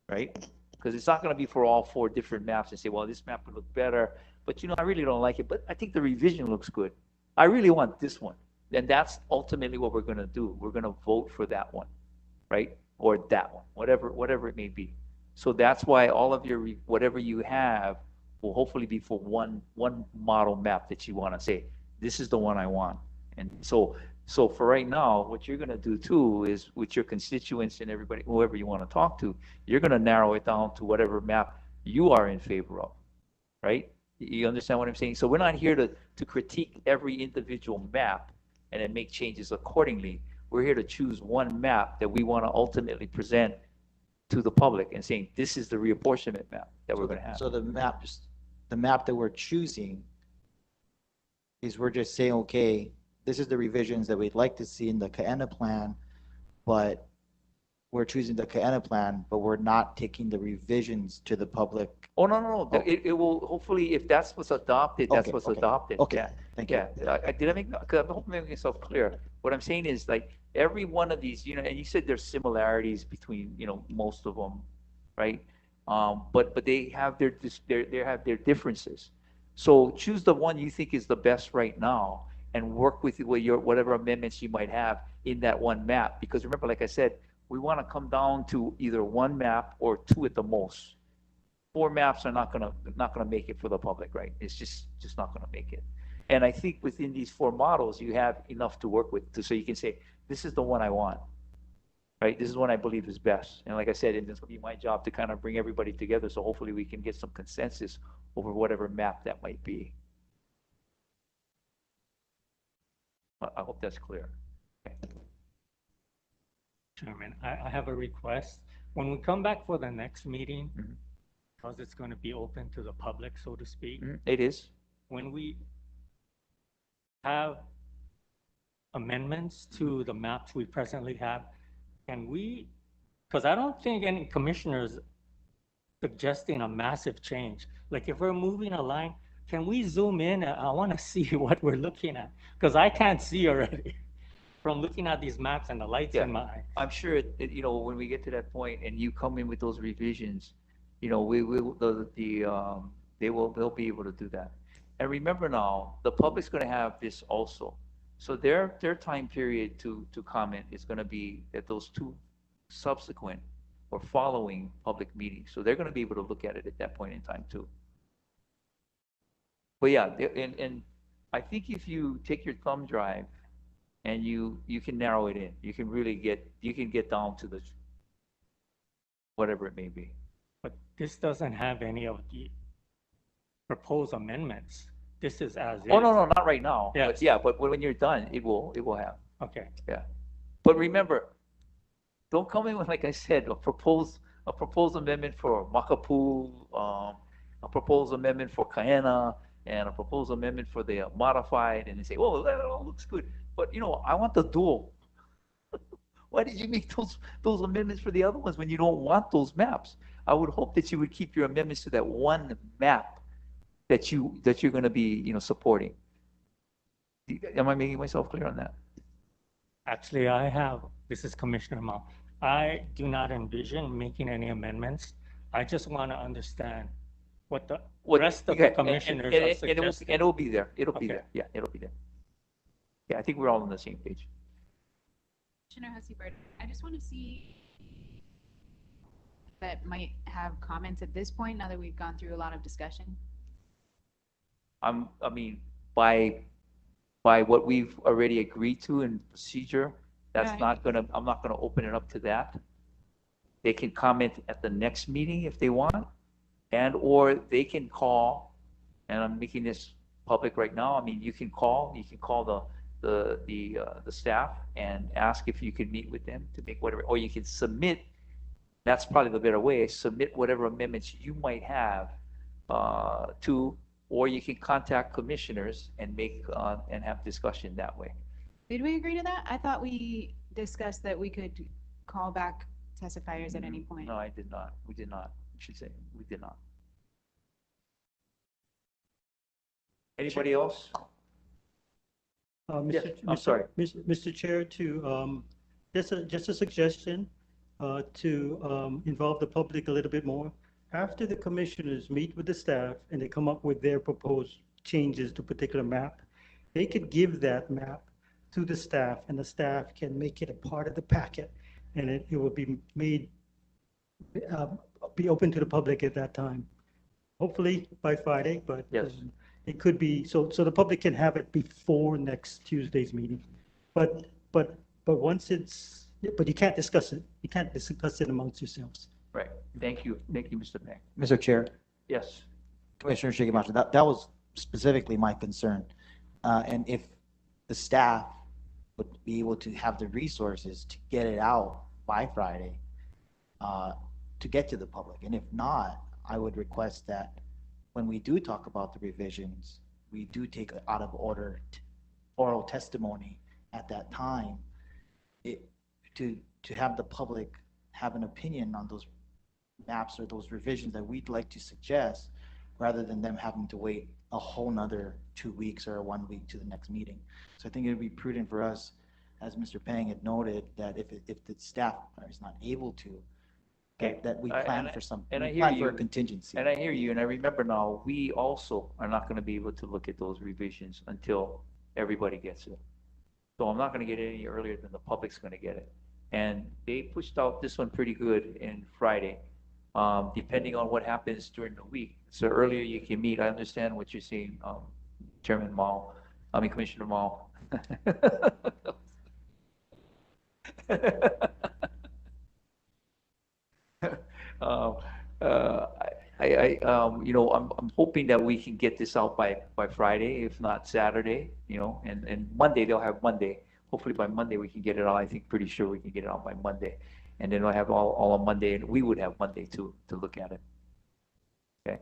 right? Because it's not going to be for all 4 different maps and say, well, this map would look better, but I really don't like it, but I think the revision looks good. I really want this one. And that's ultimately what we're going to do. We're going to vote for that one, right? Or that one, whatever it may be. So that's why all of your, whatever you have will hopefully be for one model map that you want to say, this is the one I want. And so for right now, what you're going to do too is with your constituents and everybody, whoever you want to talk to, you're going to narrow it down to whatever map you are in favor of, right? You understand what I'm saying? So we're not here to critique every individual map and then make changes accordingly. We're here to choose one map that we want to ultimately present to the public and saying, this is the reapportionment map that we're going to have. So the map that we're choosing is we're just saying, okay, this is the revisions that we'd like to see in the Kaena plan, but we're choosing the Kaena plan, but we're not taking the revisions to the public. Oh, no. It will, hopefully, if that's what's adopted, that's what's adopted. Okay, Yeah. thank you. Yeah, did I make, because I hope I'm making myself clear. What I'm saying is like every one of these, and you said there's similarities between, most of them, right? But they have their differences. So choose the one you think is the best right now and work with whatever amendments you might have in that one map. Because remember, like I said, we want to come down to either 1 map or 2 at the most. 4 maps are not gonna make it for the public, right? It's just not gonna make it. And I think within these 4 models, you have enough to work with, so you can say, this is the one I want, right? This is one I believe is best. And like I said, it's gonna be my job to kind of bring everybody together, so hopefully we can get some consensus over whatever map that might be. I hope that's clear. Okay. Chairman, I have a request. When we come back for the next meeting, Mhm. because it's going to be open to the public, so to speak, It is. when we have amendments to the maps we presently have, can we, because I don't think any commissioners suggesting a massive change. Like if we're moving a line, can we zoom in? I want to see what we're looking at, because I can't see already. from looking at these maps and the lights Yeah. in my eye. I'm sure you know, when we get to that point and you come in with those revisions, you know, we will, they'll be able to do that. And remember now, the public's gonna have this also. So their time period to comment is gonna be at those two subsequent or following public meetings. So they're gonna be able to look at it at that point in time too. But yeah, and I think if you take your thumb drive and you can narrow it in, you can really get down to the whatever it may be. But this doesn't have any of the proposed amendments. This is as is. Oh, no, not right now. Yes. But yeah, but when you're done, it will have. Okay. Yeah. But remember, don't come in with, like I said, a proposed amendment for Makapu, a proposed amendment for Kaena, and a proposed amendment for the modified, and they say, oh, that all looks good. But you know, I want the dual. Why did you make those amendments for the other ones when you don't want those maps? I would hope that you would keep your amendments to that one map that you're going to be, you know, supporting. Am I making myself clear on that? Actually, this is Commissioner Mao. I do not envision making any amendments. I just want to understand what the rest of the commissioners are suggesting. And it'll be there. It'll be Okay. there. Yeah, it'll be there. Yeah, I think we're all on the same page. Commissioner Hussey-Bird, I just want to see that might have comments at this point, now that we've gone through a lot of discussion. I mean, by what we've already agreed to in procedure, that's Right. not gonna, I'm not gonna open it up to that. They can comment at the next meeting if they want, or they can call, and I'm making this public right now. I mean, you can call the staff and ask if you can meet with them to make whatever, or you can submit, that's probably the better way, submit whatever amendments you might have or you can contact commissioners and make, and have discussion that way. Did we agree to that? I thought we discussed that we could call back testifiers at any point. No, I did not. We did not. I should say, we did not. Anybody else? Yes, I'm sorry. Mr. Chair, just a suggestion to involve the public a little bit more. After the commissioners meet with the staff and they come up with their proposed changes to a particular map, they could give that map to the staff and the staff can make it a part of the packet and it will be made, be open to the public at that time. Hopefully by Friday, but Yes. It could be, so the public can have it before next Tuesday's meeting. But once it's, but you can't discuss it. You can't discuss it amongst yourselves. Right. Thank you. Thank you, Mr. Pang. Mr. Chair, Yes. Commissioner Shigematsu, that was specifically my concern. And if the staff would be able to have the resources to get it out by Friday, to get to the public. And if not, I would request that when we do talk about the revisions, we do take out of order oral testimony at that time, to have the public have an opinion on those maps or those revisions that we'd like to suggest, rather than them having to wait a whole nother 2 weeks or 1 week to the next meeting. So I think it would be prudent for us, as Mr. Pang had noted, that if the staff is not able to, that we plan for some, and I we hear plan for you. a contingency. And I hear you, and I remember now, we also are not going to be able to look at those revisions until everybody gets it. So I'm not going to get it any earlier than the public's going to get it. And they pushed out this one pretty good in Friday, depending on what happens during the week. So earlier you can meet. I understand what you're saying, Chairman Mao, Commissioner Mao. You know, I'm hoping that we can get this out by Friday, if not Saturday, you know, and Monday, they'll have Monday. Hopefully by Monday, we can get it out. I think pretty sure we can get it out by Monday. And then we'll have all on Monday, and we would have Monday to look at it. Okay.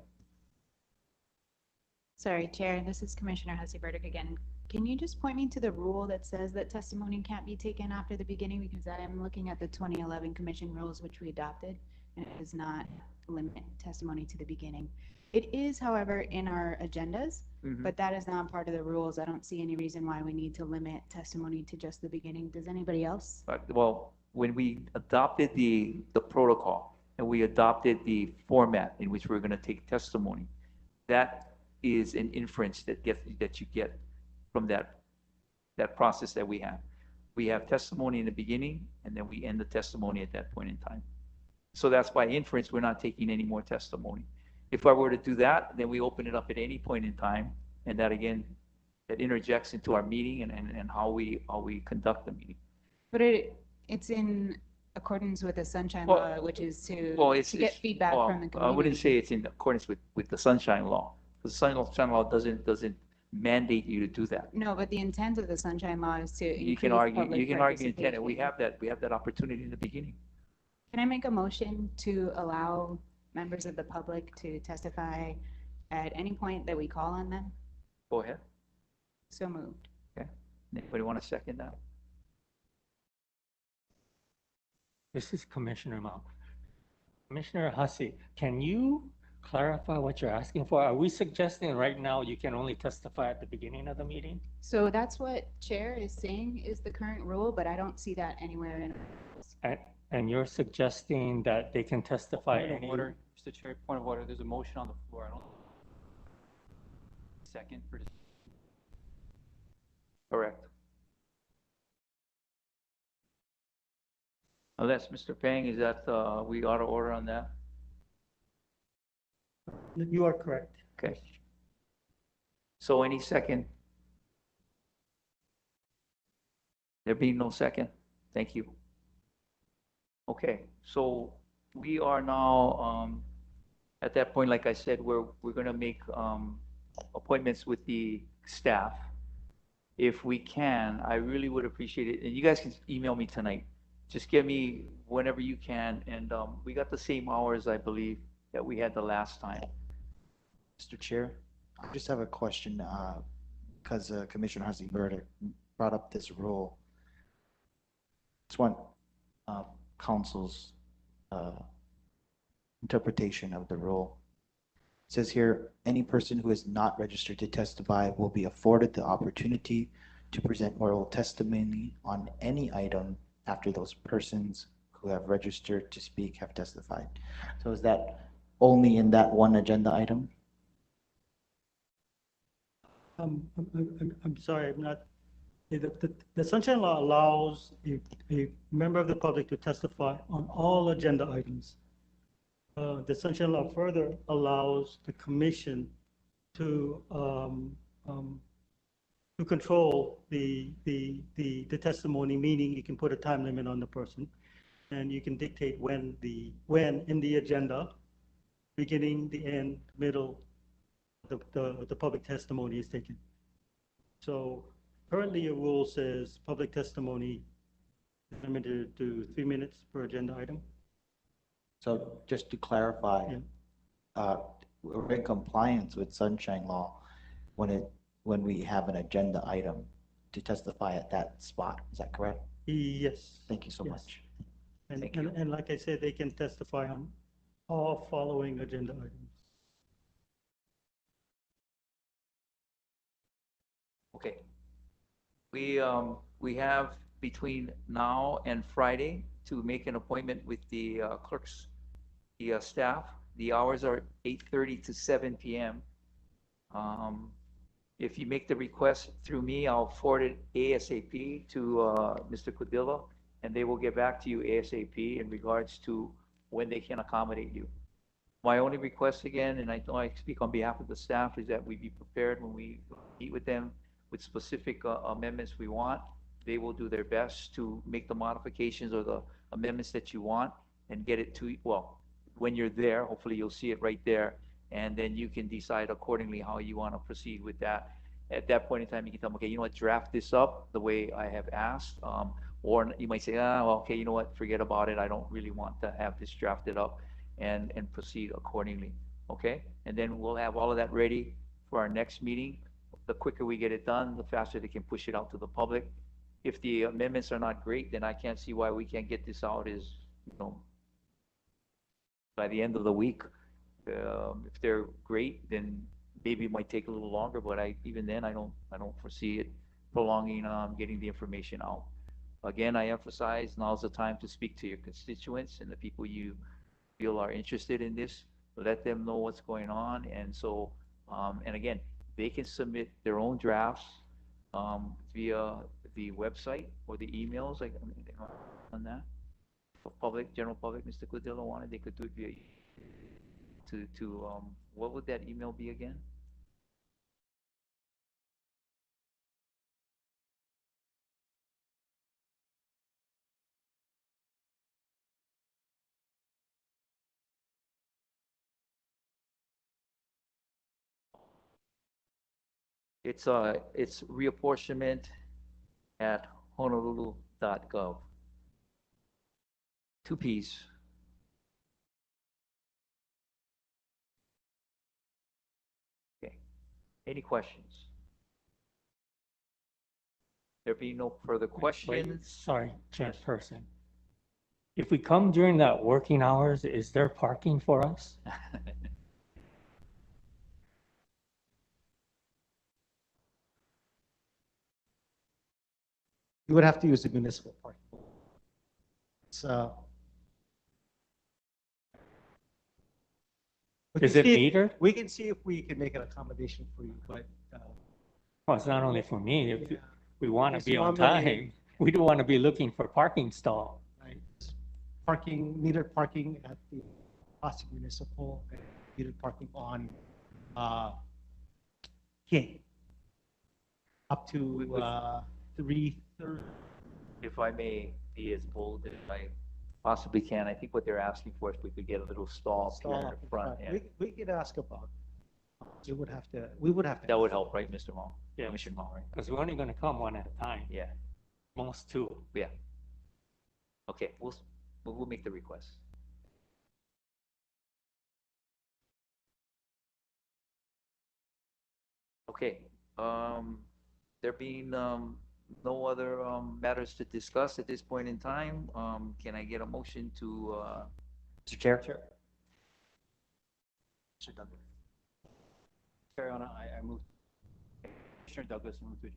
Sorry, Chair, this is Commissioner Hussey-Burdick again. Can you just point me to the rule that says that testimony can't be taken after the beginning? Because I am looking at the 2011 Commission rules, which we adopted. and it does not limit testimony to the beginning. It is, however, in our agendas, Mhm. but that is not part of the rules. I don't see any reason why we need to limit testimony to just the beginning. Does anybody else? But, well, when we adopted the protocol and we adopted the format in which we're going to take testimony, that is an inference that you get from that process that we have. We have testimony in the beginning, and then we end the testimony at that point in time. So that's by inference, we're not taking any more testimony. If I were to do that, then we open it up at any point in time, and that again, that interjects into our meeting and how we conduct the meeting. But it's in accordance with the Sunshine Well- Law, which is Well, to get feedback well, from the I wouldn't community. say it's in accordance with the Sunshine Law. The Sunshine Law doesn't mandate you to do that. No, but the intent of the Sunshine Law is to You increase can argue, public you can argue intent, and participation. we have that opportunity in the beginning. Can I make a motion to allow members of the public to testify at any point that we call on them? Go ahead. So moved. Okay. Anybody want to second that? This is Commissioner Mao. Commissioner Hussey, can you clarify what you're asking for? Are we suggesting right now you can only testify at the beginning of the meeting? So that's what Chair is saying is the current rule, but I don't see that anywhere in. And you're suggesting that they can testify Point of any... order, Mr. Chair, point of order, there's a motion on the floor. I don't. Second for. Correct. Unless, Mr. Pang, is that, we ought to order on that? You are correct. Okay. So any second? There being no second? Thank you. Okay, so we are now, at that point, like I said, we're gonna make, appointments with the staff. If we can, I really would appreciate it, and you guys can email me tonight. Just give me whenever you can, and, we got the same hours, I believe, that we had the last time. Mr. Chair, I just have a question, because Commissioner Hussey Burdick brought up this rule. Just want council's interpretation of the rule. It says here, any person who is not registered to testify will be afforded the opportunity to present oral testimony on any item after those persons who have registered to speak have testified. So is that only in that one agenda item? I'm sorry, I'm not, the Sunshine Law allows a member of the public to testify on all agenda items. The Sunshine Law further allows the commission to control the testimony, meaning you can put a time limit on the person, and you can dictate when in the agenda, beginning, the end, middle, the public testimony is taken. So currently your rule says public testimony is limited to 3 minutes per agenda item. So just to clarify, Yeah. we're in compliance with Sunshine Law when we have an agenda item to testify at that spot. Is that correct? Yes. Thank you so Yes. much. And, Thank you. and like I said, they can testify on all following agenda items. Okay. We have between now and Friday to make an appointment with the clerks, the staff. The hours are 8:30 to 7 p.m. If you make the request through me, I'll forward it ASAP to Mr. Codillo, and they will get back to you ASAP in regards to when they can accommodate you. My only request again, and I know I speak on behalf of the staff, is that we be prepared when we meet with them with specific amendments we want. They will do their best to make the modifications or the amendments that you want and get it to, well, when you're there, hopefully you'll see it right there, and then you can decide accordingly how you want to proceed with that. At that point in time, you can tell them, okay, you know what, draft this up the way I have asked, or you might say, well, okay, you know what, forget about it. I don't really want to have this drafted up, and proceed accordingly, okay? And then we'll have all of that ready for our next meeting. The quicker we get it done, the faster they can push it out to the public. If the amendments are not great, then I can't see why we can't get this out as, you know, by the end of the week. If they're great, then maybe it might take a little longer, but even then, I don't foresee it prolonging, getting the information out. Again, I emphasize, now's the time to speak to your constituents and the people you feel are interested in this. Let them know what's going on, and so, and again, they can submit their own drafts, via the website or the emails, like, on that. For public, general public, Mr. Cudillo wanted, they could do it via, what would that email be again? It's reapportionment@honolulu.gov. Two P's. Okay. Any questions? There being no further Wait, questions? sorry, Yes. Chairperson. If we come during that working hours, is there parking for us? You would have to use the municipal park. It's, we Is can it see if- metered? We can see if we can make an accommodation for you, but, Well, it's not only for me. If yeah, we want to It's be on normally- time, we don't want to be looking for parking stall. right? Parking, metered parking at the Pasig Municipal, and metered parking on, King. Up to, 3:30. If I may be as bold as I possibly can, I think what they're asking for is if we could get a little stall up here Stall in up the in front. front. Yeah. We could ask about, we would have to. That would help, right, Mr. Hong? Yeah. Commissioner Hong, right? Because we're only going to come one at a time, Yeah, most two. yeah. Okay, we'll make the request. Okay, there being, no other, matters to discuss at this point in time, can I get a motion to, Mr. Chair? Mr. Douglas. Chair, I move, Commissioner Douglas move to.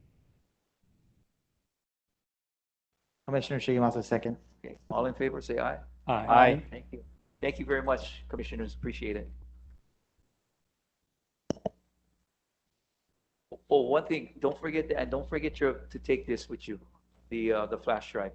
Commissioner Shigemasa, second. okay, all in favor, say aye. Aye. Thank you. Thank you very much, commissioners, appreciate it. Oh, one thing, don't forget to take this with you, the flash drive.